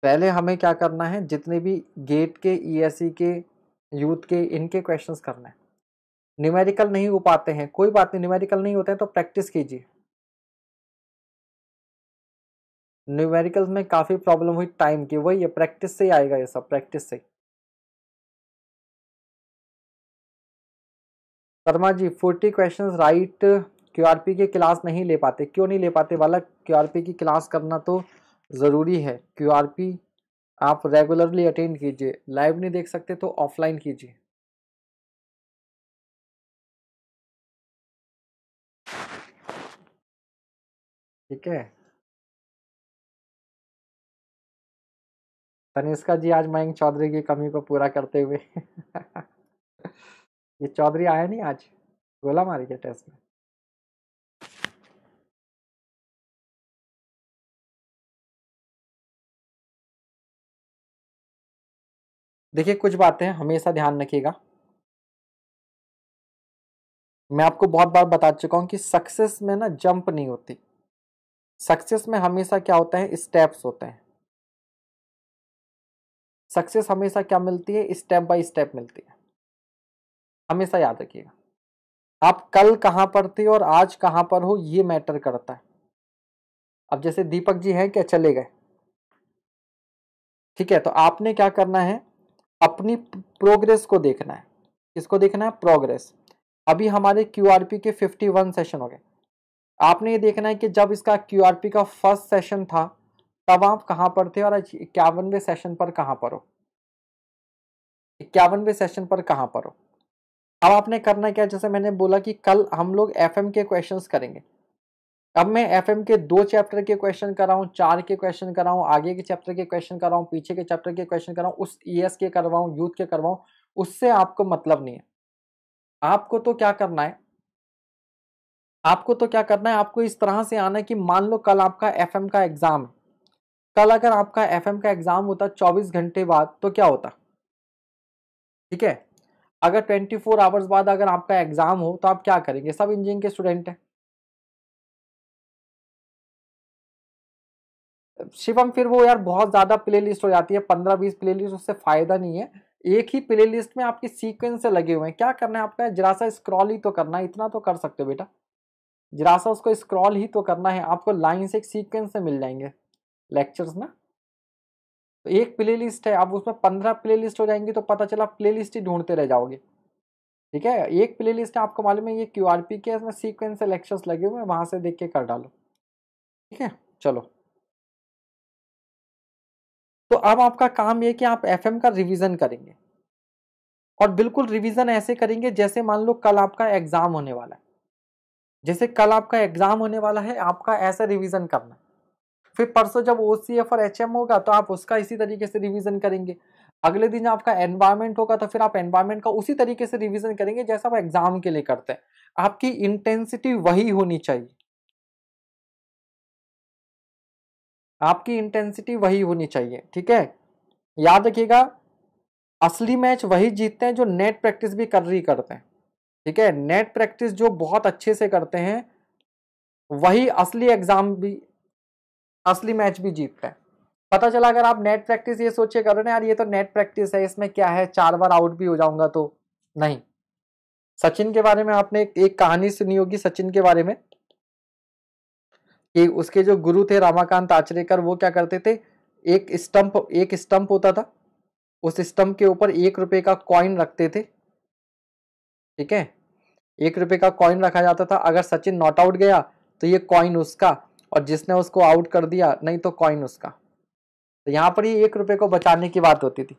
पहले हमें क्या करना है, जितने भी गेट के, ईएससी के, यूथ के, इनके क्वेश्चंस करना है। न्यूमेरिकल नहीं हो पाते हैं, कोई बात नहीं, न्यूमेरिकल नहीं होते हैं तो प्रैक्टिस कीजिए। न्यूमेरिकल्स में काफी प्रॉब्लम हुई टाइम की, वही है, प्रैक्टिस से ही आएगा ये सब, प्रैक्टिस से। शर्मा जी 40 क्वेश्चंस राइट, क्यूआरपी की क्लास नहीं ले पाते, क्यों नहीं ले पाते बालक? क्यूआरपी की क्लास करना तो जरूरी है। क्यूआरपी आप रेगुलरली अटेंड कीजिए, लाइव नहीं देख सकते तो ऑफलाइन कीजिए। ठीक है, तनिष्का जी आज मयंक चौधरी की कमी को पूरा करते हुए ये चौधरी आया नहीं आज, गोला मारी क्या टेस्ट में? देखिए कुछ बातें हमेशा ध्यान रखिएगा। मैं आपको बहुत बार बता चुका हूं कि सक्सेस में ना जंप नहीं होती, सक्सेस में हमेशा क्या होता है, स्टेप्स होते हैं। सक्सेस हमेशा क्या मिलती है, स्टेप बाय स्टेप मिलती है, हमेशा याद रखिएगा। आप कल कहां पर थे और आज कहां पर हो ये मैटर करता है। अब जैसे दीपक जी हैं, क्या चले गए, ठीक है, तो आपने क्या करना है, अपनी प्रोग्रेस को देखना है। किसको देखना है, प्रोग्रेस। अभी हमारे क्यूआरपी के 51 सेशन हो गए। आपने ये देखना है कि जब इसका क्यूआरपी का फर्स्ट सेशन था तब आप कहां पर थे और आज 51वें सेशन पर कहां पर हो, 51वें सेशन पर कहां पर हो। अब आपने करना क्या, जैसे मैंने बोला कि कल हम लोग एफएम के क्वेश्चंस करेंगे। अब मैं एफएम के 2 चैप्टर के क्वेश्चन कर रहा हूँ, 4 के क्वेश्चन कर रहा हूँ, आगे के चैप्टर के क्वेश्चन कर रहा हूँ, पीछे के चैप्टर के क्वेश्चन कर रहा हूँ, उस ईएस के करवाऊँ, यूथ के करवाऊँ, उससे आपको मतलब नहीं है। आपको तो क्या करना है, आपको तो क्या करना है, आपको इस तरह से आना है कि मान लो कल आपका एफएम का एग्जाम है। कल अगर आपका एफएम का एग्जाम होता 24 घंटे बाद तो क्या होता, ठीक है, अगर 24 आवर्स बाद अगर आपका एग्जाम हो तो आप क्या करेंगे, सब इंजीनियरिंग के स्टूडेंट हैं। शिवम फिर वो यार बहुत ज्यादा प्ले लिस्ट हो जाती है, 15-20 प्ले लिस्ट, उससे फायदा नहीं है। एक ही प्ले लिस्ट में आपके सीक्वेंस से लगे हुए हैं, क्या करना है आपका, जरा सा स्क्रॉल ही तो करना है, इतना तो कर सकते हो बेटा, जरा सा उसको स्क्रॉल ही तो करना है, आपको लाइन से एक सीक्वेंस से मिल जाएंगे लेक्चर्स ना। तो एक प्ले लिस्ट है, अब उसमें 15 प्ले लिस्ट हो जाएंगी तो पता चला प्ले लिस्ट ही ढूंढते रह जाओगे। ठीक है, एक प्ले लिस्ट है, आपको मालूम है ये क्यूआरपी के, इसमें सीक्वेंस से लेक्चर्स लगे हुए हैं, वहां से देख के कर डालो। ठीक है, चलो, तो अब आपका काम ये कि आप एफएम का रिवीजन करेंगे और बिल्कुल रिवीजन ऐसे करेंगे जैसे मान लो कल आपका एग्जाम होने वाला है। जैसे कल आपका एग्जाम होने वाला है, आपका ऐसा रिवीजन करना। फिर परसों जब ओसीएफ और एचएम होगा तो आप उसका इसी तरीके से रिवीजन करेंगे। अगले दिन आपका एनवायरमेंट होगा तो फिर आप एनवायरमेंट का उसी तरीके से रिवीजन करेंगे जैसा आप एग्जाम के लिए करते हैं। आपकी इंटेंसिटी वही होनी चाहिए, आपकी इंटेंसिटी वही होनी चाहिए। ठीक है, याद रखिएगा, असली मैच वही जीतते हैं जो नेट प्रैक्टिस भी कर रही करते हैं। ठीक है, नेट प्रैक्टिस जो बहुत अच्छे से करते हैं वही असली एग्जाम भी, असली मैच भी जीतते हैं। पता चला अगर आप नेट प्रैक्टिस ये सोचे करो ना यार ये तो नेट प्रैक्टिस है, इसमें क्या है, 4 बार आउट भी हो जाऊंगा तो नहीं। सचिन के बारे में आपने एक कहानी सुनी होगी, सचिन के बारे में, कि उसके जो गुरु थे रामाकांत आचरेकर, वो क्या करते थे, एक स्टंप होता था, उस स्टंप के ऊपर 1 रुपए का कॉइन रखते थे। ठीक है, 1 रुपए का कॉइन रखा जाता था, अगर सचिन नॉट आउट गया तो ये कॉइन उसका, और जिसने उसको आउट कर दिया नहीं तो कॉइन उसका। तो यहाँ पर ये 1 रुपए को बचाने की बात होती थी।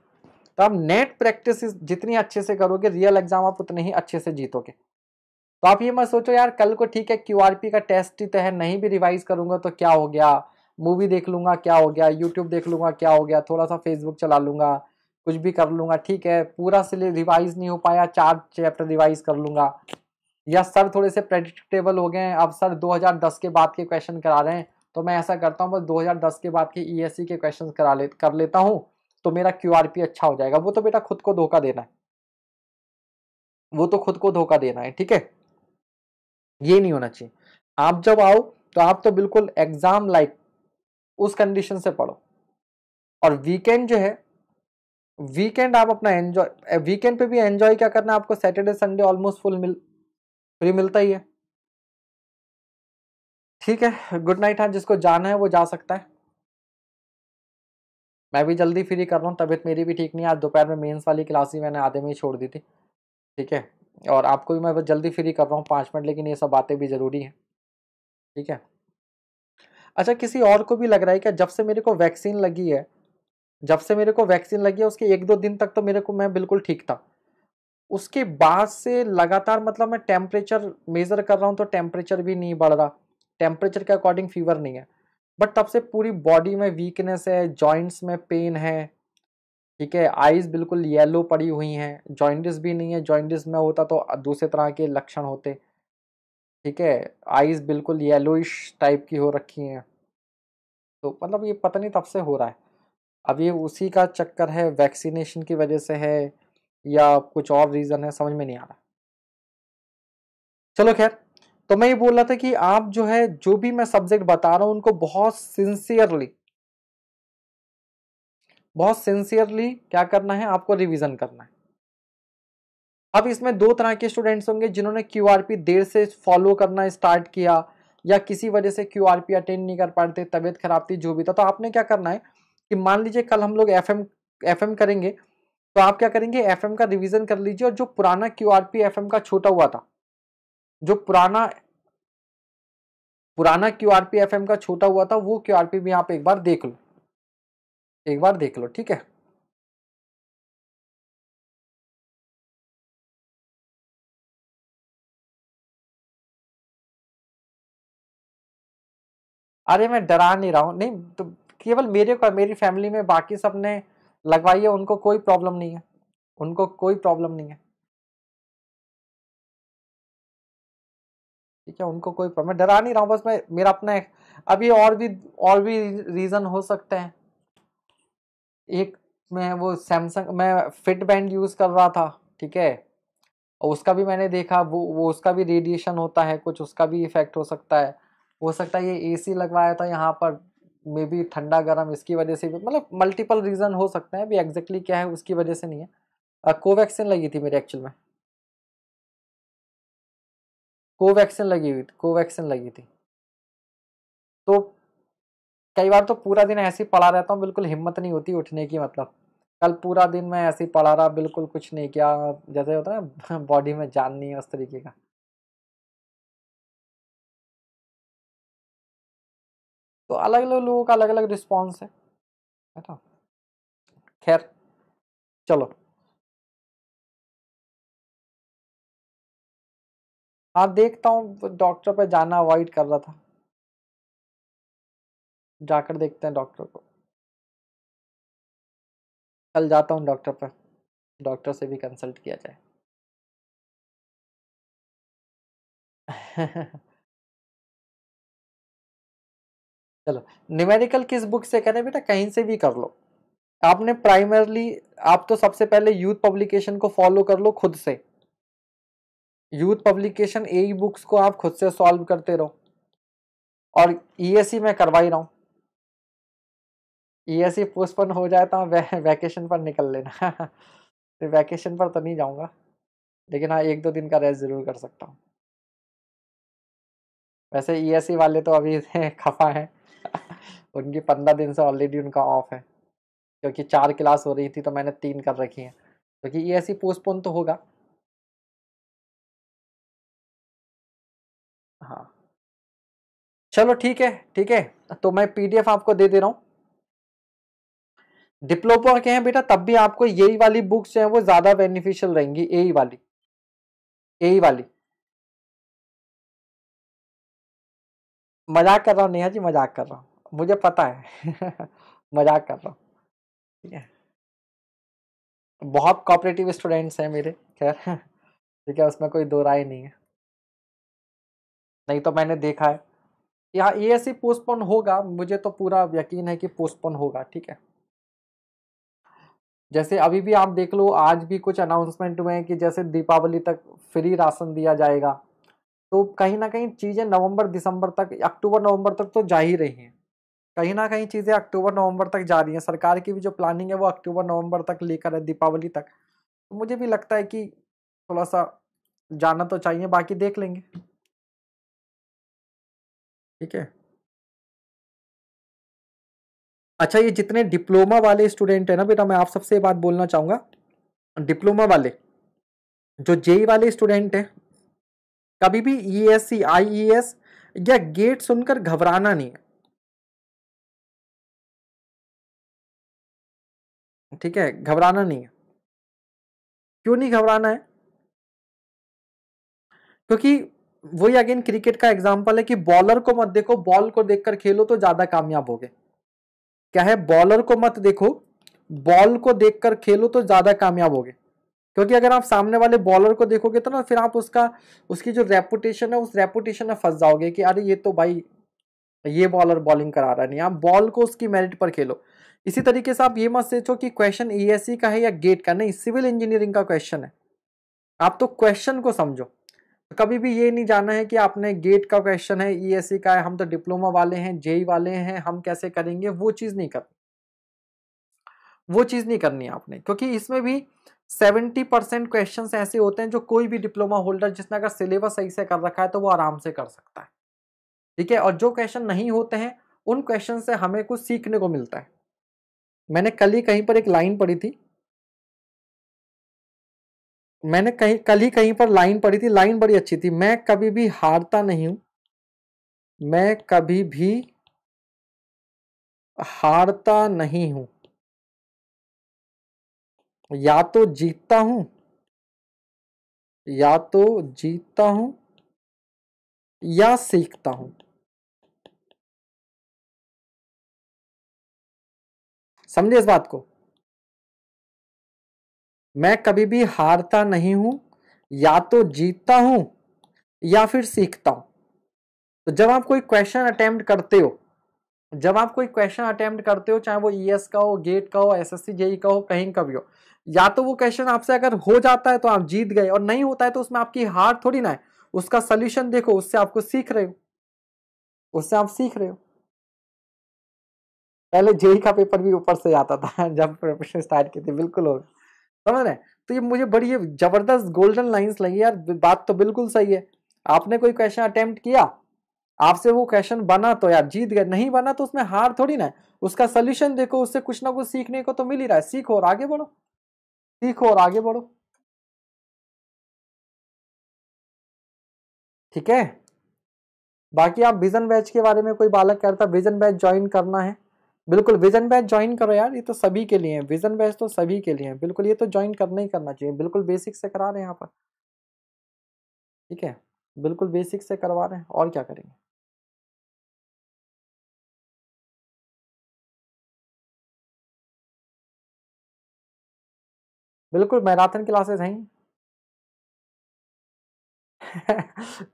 तो आप नेट प्रैक्टिस जितनी अच्छे से करोगे, रियल एग्जाम आप उतने ही अच्छे से जीतोगे। तो आप ये मत सोचो यार कल को ठीक है क्यूआरपी का टेस्ट ही तो है, नहीं भी रिवाइज करूंगा तो क्या हो गया, मूवी देख लूंगा क्या हो गया, यूट्यूब देख लूंगा क्या हो गया, थोड़ा सा फेसबुक चला लूंगा, कुछ भी कर लूंगा, ठीक है पूरा से रिवाइज नहीं हो पाया, 4 चैप्टर रिवाइज कर लूंगा, या सर थोड़े से प्रेडिक्टेबल हो गए हैं, अब सर 2010 के बाद के क्वेश्चन करा रहे हैं तो मैं ऐसा करता हूँ बस 2010 के बाद के ईएससी के क्वेश्चन कर लेता हूँ तो मेरा क्यूआरपी अच्छा हो जाएगा। वो तो बेटा खुद को धोखा देना है, वो तो खुद को धोखा देना है। ठीक है, ये नहीं होना चाहिए। आप जब आओ तो आप तो बिल्कुल एग्जाम लाइक उस कंडीशन से पढ़ो, और वीकेंड जो है, वीकेंड आप अपना एंजॉय, वीकेंड पे भी एंजॉय क्या करना है आपको, सैटरडे संडे ऑलमोस्ट फ्री मिलता ही है। ठीक है, गुड नाइट। हाँ, जिसको जाना है वो जा सकता है, मैं भी जल्दी फ्री कर रहा हूँ, तबीयत मेरी भी ठीक नहीं है, आज दोपहर में मेंस वाली क्लास ही मैंने आधे में ही छोड़ दी थी। ठीक है, और आपको भी मैं बस जल्दी फ्री कर रहा हूँ 5 मिनट, लेकिन ये सब बातें भी जरूरी हैं। ठीक है, अच्छा किसी और को भी लग रहा है क्या, जब से मेरे को वैक्सीन लगी है, जब से मेरे को वैक्सीन लगी है उसके 1-2 दिन तक तो मेरे को, मैं बिल्कुल ठीक था, उसके बाद से लगातार मतलब मैं टेम्परेचर मेजर कर रहा हूँ तो टेम्परेचर भी नहीं बढ़ रहा, टेम्परेचर के अकॉर्डिंग फीवर नहीं है, बट तब से पूरी बॉडी में वीकनेस है, जॉइंट्स में पेन है। ठीक है, आईज बिल्कुल येलो पड़ी हुई हैं, जॉइंटिस भी नहीं है, जॉइंटिस में होता तो दूसरे तरह के लक्षण होते। ठीक है, आईज बिल्कुल येलोइश टाइप की हो रखी हैं, तो मतलब ये पता नहीं तब से हो रहा है। अब ये उसी का चक्कर है, वैक्सीनेशन की वजह से है या कुछ और रीज़न है, समझ में नहीं आ रहा। चलो खैर, तो मैं ये बोल रहा था कि आप जो है जो भी मैं सब्जेक्ट बता रहा हूं उनको बहुत सिंसियरली क्या करना है, आपको रिवीजन करना है। अब इसमें दो तरह के स्टूडेंट्स होंगे, जिन्होंने क्यूआरपी देर से फॉलो करना स्टार्ट किया या किसी वजह से क्यूआरपी अटेंड नहीं कर पाते, तबियत खराब थी, जो भी था। तो आपने क्या करना है कि मान लीजिए कल हम लोग एफएम करेंगे, तो आप क्या करेंगे, एफएम का रिवीजन कर लीजिए, और जो पुराना क्यूआरपी एफएम का छोटा हुआ था, जो पुराना क्यूआरपी एफएम का छोटा हुआ था, वो क्यूआरपी भी आप एक बार देख लो, ठीक है। अरे मैं डरा नहीं रहा हूँ, नहीं तो केवल मेरे को, मेरी फैमिली में बाकी सब ने लगवाई है, उनको कोई प्रॉब्लम नहीं है, उनको कोई प्रॉब्लम नहीं है, ठीक है, उनको कोई प्रॉब्लम, मैं डरा नहीं रहा हूँ, बस मैं मेरा अपना अभी और भी रीजन हो सकते हैं। एक, मैं वो सैमसंग मैं फिट बैंड यूज कर रहा था, ठीक है, और उसका भी मैंने देखा, वो उसका भी रेडिएशन होता है, कुछ उसका भी इफेक्ट हो सकता है ये एसी लगवाया था यहाँ पर, मे बी ठंडा गर्म इसकी वजह से भी, मतलब मल्टीपल रीजन हो सकते हैं, अभी एग्जैक्टली क्या है उसकी वजह से नहीं है। कोवैक्सीन लगी थी मेरे एक्चुअल में, कोवैक्सीन लगी थी। तो कई बार तो पूरा दिन ऐसे ही पड़ा रहता हूँ, बिल्कुल हिम्मत नहीं होती उठने की, मतलब कल पूरा दिन मैं ऐसे ही पड़ा रहा, बिल्कुल कुछ नहीं किया, जैसे होता है ना बॉडी में जान नहीं है उस तरीके का। तो अलग अलग लोगों का अलग अलग रिस्पॉन्स है ना। खैर चलो, हाँ देखता हूँ, डॉक्टर पे जाना अवॉइड कर रहा था, जाकर देखते हैं डॉक्टर को, कल जाता हूँ डॉक्टर पे, डॉक्टर से भी कंसल्ट किया जाए। चलो, न्यूमेरिकल किस बुक से करें बेटा, कहीं से भी कर लो। आपने प्राइमरली, आप तो सबसे पहले यूथ पब्लिकेशन को फॉलो कर लो खुद से, यूथ पब्लिकेशन ए बुक्स को आप खुद से सॉल्व करते रहो, और ईएससी में करवा ही रहा हूँ, ईएससी पोस्टपोन हो जाए तो वैकेशन पर निकल लेना। तो वैकेशन पर तो नहीं जाऊंगा, लेकिन हाँ एक दो दिन का रेस्ट जरूर कर सकता हूँ। वैसे ईएससी वाले तो अभी खफा है। उनकी 15 दिन से ऑलरेडी उनका ऑफ है, क्योंकि 4 क्लास हो रही थी तो मैंने 3 कर रखी है, क्योंकि ईएससी पोस्टपोन तो होगा। हाँ चलो ठीक है, ठीक है, तो मैं पीडीएफ आपको दे दे रहा हूँ। डिप्लोमा के हैं बेटा, तब भी आपको यही वाली बुक्स जो है वो ज्यादा बेनिफिशियल रहेंगी, यही वाली। मजाक कर रहा हूँ नेहा जी, मजाक कर रहा हूँ, मुझे पता है। मजाक कर रहा हूँ, ठीक है। बहुत कोऑपरेटिव स्टूडेंट्स हैं मेरे, खैर ठीक है, उसमें कोई दो राय नहीं है। नहीं तो मैंने देखा है यहाँ ईएससी पोस्टपोन होगा, मुझे तो पूरा यकीन है कि पोस्टपोन होगा, ठीक है। जैसे अभी भी आप देख लो, आज भी कुछ अनाउंसमेंट हुए हैं कि जैसे दीपावली तक फ्री राशन दिया जाएगा, तो कहीं ना कहीं चीजें नवंबर दिसंबर तक, अक्टूबर नवंबर तक तो जा ही रही हैं, कहीं ना कहीं चीजें अक्टूबर नवंबर तक जा रही हैं, सरकार की भी जो प्लानिंग है वो अक्टूबर नवंबर तक लेकर है, दीपावली तक। तो मुझे भी लगता है कि थोड़ा सा जाना तो चाहिए, बाकी देख लेंगे, ठीक है। अच्छा, ये जितने डिप्लोमा वाले स्टूडेंट है ना बेटा, मैं आप सबसे ये बात बोलना चाहूंगा, डिप्लोमा वाले जो जेई वाले स्टूडेंट हैं, कभी भी ईएससी आईईएस या गेट सुनकर घबराना नहीं है, ठीक है, घबराना नहीं है। क्यों नहीं घबराना है, क्योंकि वही अगेन क्रिकेट का एग्जांपल है कि बॉलर को मत देखो, बॉल को देखकर खेलो तो ज्यादा कामयाब होगे। क्या है, बॉलर को मत देखो, बॉल को देखकर खेलो तो ज्यादा कामयाब होगे। क्योंकि अगर आप सामने वाले बॉलर को देखोगे तो ना, फिर आप उसकी जो रेपुटेशन है, उस रेपुटेशन में फंस जाओगे कि अरे ये तो भाई ये बॉलर बॉलिंग करा रहा है। नहीं, आप बॉल को उसकी मेरिट पर खेलो। इसी तरीके से आप ये मत सोचो कि क्वेश्चन ईएससी का है या गेट का, नहीं, सिविल इंजीनियरिंग का क्वेश्चन है, आप तो क्वेश्चन को समझो। कभी भी ये नहीं जाना है कि आपने गेट का क्वेश्चन है, ईएससी का है, हम तो डिप्लोमा वाले हैं, जेई वाले हैं, हम कैसे करेंगे, वो चीज नहीं करनी, वो चीज नहीं करनी है आपने, क्योंकि इसमें भी 70% क्वेश्चन ऐसे होते हैं जो कोई भी डिप्लोमा होल्डर जिसने अगर सिलेबस सही से कर रखा है तो वो आराम से कर सकता है, ठीक है। और जो क्वेश्चन नहीं होते हैं उन क्वेश्चन से हमें कुछ सीखने को मिलता है। मैंने कल ही कहीं पर एक लाइन पढ़ी थी, मैंने कल ही कहीं पर लाइन पढ़ी थी, लाइन बड़ी अच्छी थी, मैं कभी भी हारता नहीं हूं, मैं कभी भी हारता नहीं हूं, या तो जीतता हूं, या तो जीतता हूं या सीखता हूं। समझे इस बात को? मैं कभी भी हारता नहीं हूं, या तो जीतता हूं या फिर सीखता हूं। तो जब आप कोई क्वेश्चन अटेम्प्ट करते हो, जब आप कोई क्वेश्चन अटेम्प्ट करते हो, चाहे वो ईएस का हो, गेट का हो, एसएससी जेई का हो, कहीं का भी हो, या तो वो क्वेश्चन आपसे अगर हो जाता है तो आप जीत गए, और नहीं होता है तो उसमें आपकी हार थोड़ी ना है, उसका सोल्यूशन देखो, उससे आपको सीख रहे हो, उससे आप सीख रहे हो। पहले जेई का पेपर भी ऊपर से आता था जब प्रिपरेशन स्टार्ट की थी, बिल्कुल हो, समझ रहे हैं? तो ये मुझे बड़ी ये जबरदस्त गोल्डन लाइंस लगी यार, बात तो बिल्कुल सही है। आपने कोई क्वेश्चन अटेम्प्ट किया, आपसे वो क्वेश्चन बना तो यार जीत गए, नहीं बना तो उसमें हार थोड़ी ना है, उसका सोल्यूशन देखो, उससे कुछ ना कुछ सीखने को तो मिल ही रहा है, सीखो और आगे बढ़ो, सीखो और आगे बढ़ो, ठीक है। बाकी आप विजन बैच के बारे में, कोई बालक कहता विजन बैच ज्वाइन करना है, बिल्कुल विजन बैच ज्वाइन करो यार, ये तो सभी के लिए है, विजन बैच तो सभी के लिए है, बिल्कुल ये तो ज्वाइन करना ही करना चाहिए, बिल्कुल बेसिक से करा रहे हैं यहाँ पर, ठीक है, बिल्कुल बेसिक से करवा रहे हैं, और क्या करेंगे। बिल्कुल मैराथन क्लासेस हैं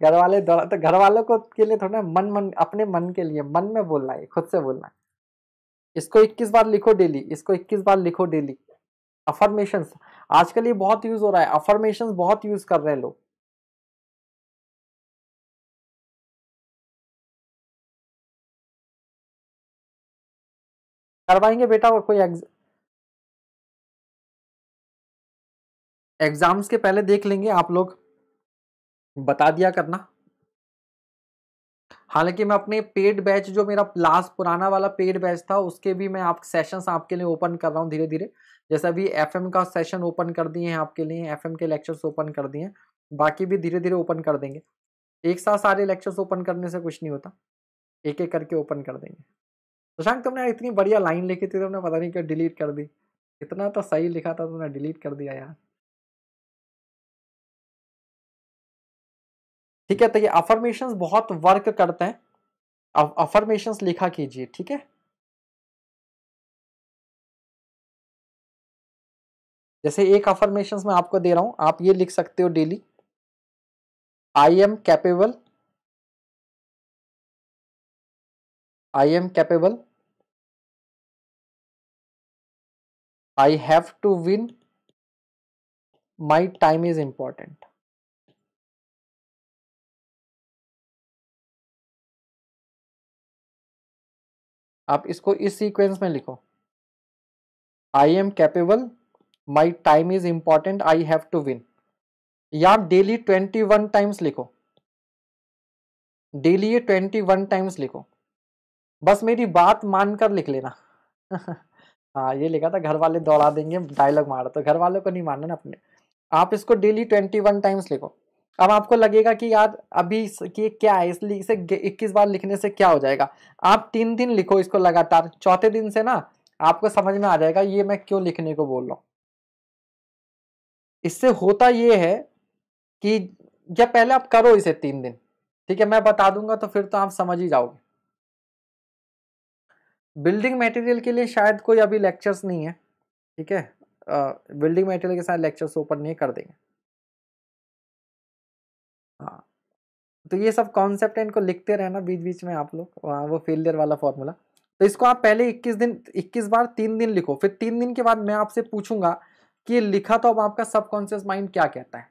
घर वाले तो घर वालों को के लिए थोड़ा मन अपने मन के लिए, मन में बोलना है, खुद से बोलना है। इसको 21 बार लिखो डेली, इसको 21 बार लिखो डेली। अफर्मेशंस आजकल ये बहुत यूज हो रहा है, अफर्मेशंस बहुत यूज कर रहे हैं लोग। करवाएंगे बेटा, और कोई एग्जाम्स के पहले देख लेंगे आप लोग, बता दिया करना। हालांकि मैं अपने पेड बैच, जो मेरा लास्ट पुराना वाला पेड बैच था, उसके भी मैं आप सेशंस आपके लिए ओपन कर रहा हूँ धीरे धीरे। जैसे अभी एफएम का सेशन ओपन कर दिए हैं आपके लिए, एफएम के लेक्चर्स ओपन कर दिए हैं, बाकी भी धीरे धीरे ओपन कर देंगे। एक साथ सारे लेक्चर्स ओपन करने से कुछ नहीं होता, एक एक करके ओपन कर देंगे। तो शशांक तुमने इतनी बढ़िया लाइन लिखी थी, तुमने पता नहीं क्यों डिलीट कर दी, इतना तो सही लिखा था, तुमने डिलीट कर दिया यार। ठीक है, तो ये अफर्मेशंस बहुत वर्क करते हैं, अफर्मेशंस लिखा कीजिए, ठीक है। जैसे एक अफर्मेशंस मैं आपको दे रहा हूं, आप ये लिख सकते हो daily, I am capable, I am capable, I have to win, my time is important. आप इसको इस सीक्वेंस में लिखो, I am capable, my time is important, I have to win. या आप डेली 21 टाइम्स लिखो, डेली ये 21 टाइम्स लिखो, बस मेरी बात मानकर लिख लेना हाँ ये लिखा था, घर वाले दौड़ा देंगे डायलॉग मारा, तो घर वालों को नहीं मानना ना अपने। आप इसको डेली 21 टाइम्स लिखो। अब आपको लगेगा कि यार अभी कि क्या है, इसलिए इसे 21 बार लिखने से क्या हो जाएगा। आप 3 दिन लिखो इसको लगातार, चौथे दिन से ना आपको समझ में आ जाएगा ये मैं क्यों लिखने को बोल रहा हूँ। इससे होता ये है कि जब पहले आप करो इसे 3 दिन, ठीक है, मैं बता दूंगा तो फिर तो आप समझ ही जाओगे। बिल्डिंग मटेरियल के लिए शायद कोई अभी लेक्चर्स नहीं है, ठीक है, बिल्डिंग मटेरियल के साथ लेक्चर्स ओपन नहीं कर देंगे। हाँ, तो ये सब कॉन्सेप्ट है, इनको लिखते रहना बीच बीच में आप लोग, वो फेलियर वाला फॉर्मूला। तो इसको आप पहले 21 बार 3 दिन लिखो, फिर 3 दिन के बाद मैं आपसे पूछूंगा कि ये लिखा तो अब आपका सबकॉन्शियस माइंड क्या कहता है।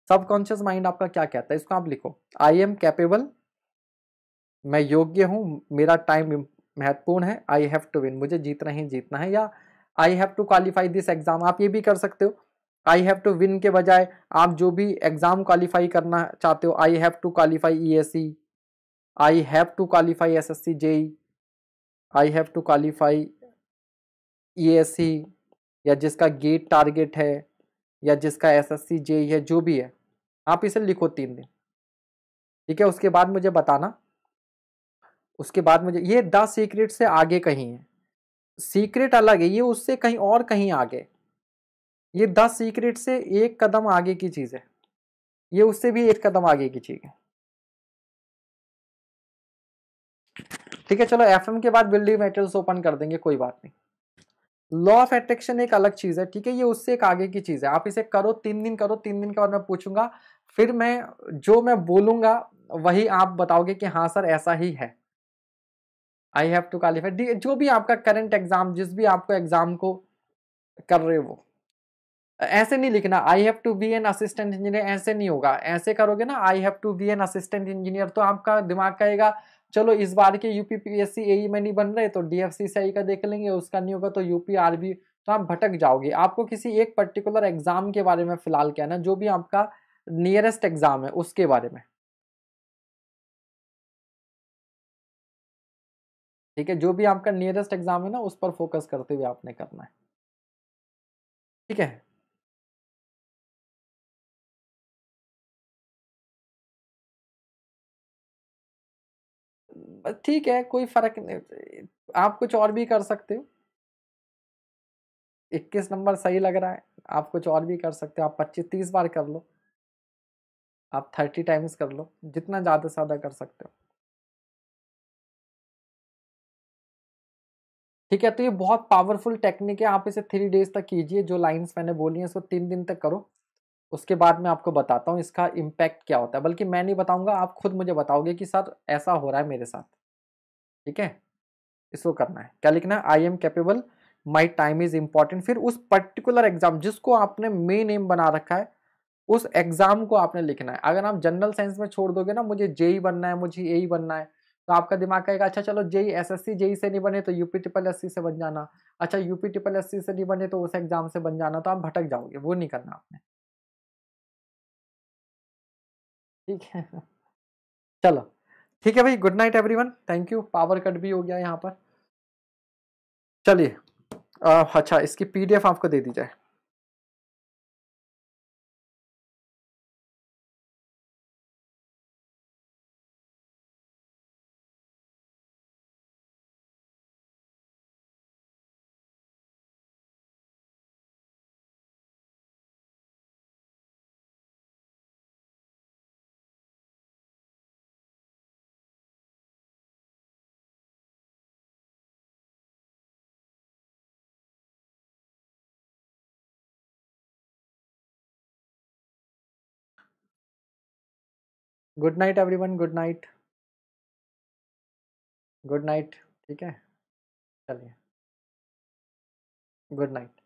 सबकॉन्शियस माइंड आपका क्या कहता है, इसको आप लिखो, आई एम कैपेबल, मैं योग्य हूं, मेरा टाइम महत्वपूर्ण है, आई हैव टू विन, मुझे जीतना ही जीतना है, या I have to qualify this exam. आप ये भी कर सकते हो, आई हैव टू विन के बजाय आप जो भी एग्जाम क्वालिफाई करना चाहते हो, I have to qualify ESC, I have to qualify SSC JE, I have to qualify ESC, या जिसका गेट टारगेट है, या जिसका एसएससी जेई है, जो भी है आप इसे लिखो 3 दिन, ठीक है। उसके बाद मुझे बताना, उसके बाद मुझे ये 10 सीक्रेट से आगे कहीं है, सीक्रेट अलग है, ये उससे कहीं और कहीं आगे, ये 10 सीक्रेट से एक कदम आगे की चीज है, ये उससे भी एक कदम आगे की चीज है, ठीक है। चलो एफएम के बाद बिल्डिंग मेटेरियल्स ओपन कर देंगे, कोई बात नहीं। लॉ ऑफ अट्रैक्शन एक अलग चीज है, ठीक है, ये उससे एक आगे की चीज है। आप इसे करो, 3 दिन करो, 3 दिन के बाद मैं पूछूंगा, फिर जो मैं बोलूंगा वही आप बताओगे कि हाँ सर ऐसा ही है। आई हैव टू क्वालिफाई, जो भी आपका करंट एग्जाम, जिस भी आपको एग्जाम को कर रहे हो, ऐसे नहीं लिखना I have to be an assistant engineer, ऐसे नहीं होगा। ऐसे करोगे ना I have to be an assistant engineer, तो आपका दिमाग कहेगा चलो इस बार के यूपीपीएससी एई में नहीं बन रहे तो डीएफसीसीआई का देख लेंगे, उसका नहीं होगा तो यूपी आरबी, तो आप भटक जाओगे। आपको किसी एक पर्टिकुलर एग्जाम के बारे में फिलहाल कहना, जो भी आपका नियरेस्ट एग्जाम है उसके बारे में, ठीक है। जो भी आपका नियरेस्ट एग्जाम है ना उस पर फोकस करते हुए आपने करना है, ठीक है। ठीक है, कोई फर्क नहीं, आप कुछ और भी कर सकते हो। 21 नंबर सही लग रहा है, आप कुछ और भी कर सकते हो, आप 25-30 बार कर लो, आप 30 टाइम्स कर लो, जितना ज़्यादा से ज़्यादा कर सकते हो, ठीक है। तो ये बहुत पावरफुल टेक्निक है, आप इसे 3 डेज तक कीजिए, जो लाइंस मैंने बोली हैं इसको 3 दिन तक करो। उसके बाद मैं आपको बताता हूँ इसका इम्पैक्ट क्या होता है, बल्कि मैं नहीं बताऊंगा, आप खुद मुझे बताओगे कि सर ऐसा हो रहा है मेरे साथ, ठीक है। इसको करना है, क्या लिखना है, आई am capable, my time is important, फिर उस पर्टिकुलर एग्जाम जिसको आपने मेन एम बना रखा है उस एग्जाम को आपने लिखना है। अगर आप जनरल साइंस में छोड़ दोगे ना, मुझे जेई बनना है, मुझे यही बनना है, तो आपका दिमाग कहेगा अच्छा चलो जेई एसएससी जेई से नहीं बने तो यूपी ट्रिपल एससी से बन जाना, अच्छा यूपी ट्रिपल एससी से नहीं बने तो उस एग्जाम से बन जाना, तो आप भटक जाओगे, वो नहीं करना आपने, ठीक है। चलो ठीक है भाई, good night everyone, thank you. Power cut भी हो गया यहाँ पर, चलिए। अच्छा इसकी पीडीएफ आपको दे दी जाए, good night everyone, good night, good night, ठीक है, चलिए, गुड नाइट।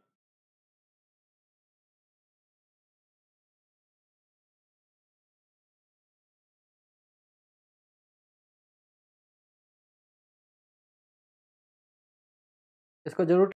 इसको जरूर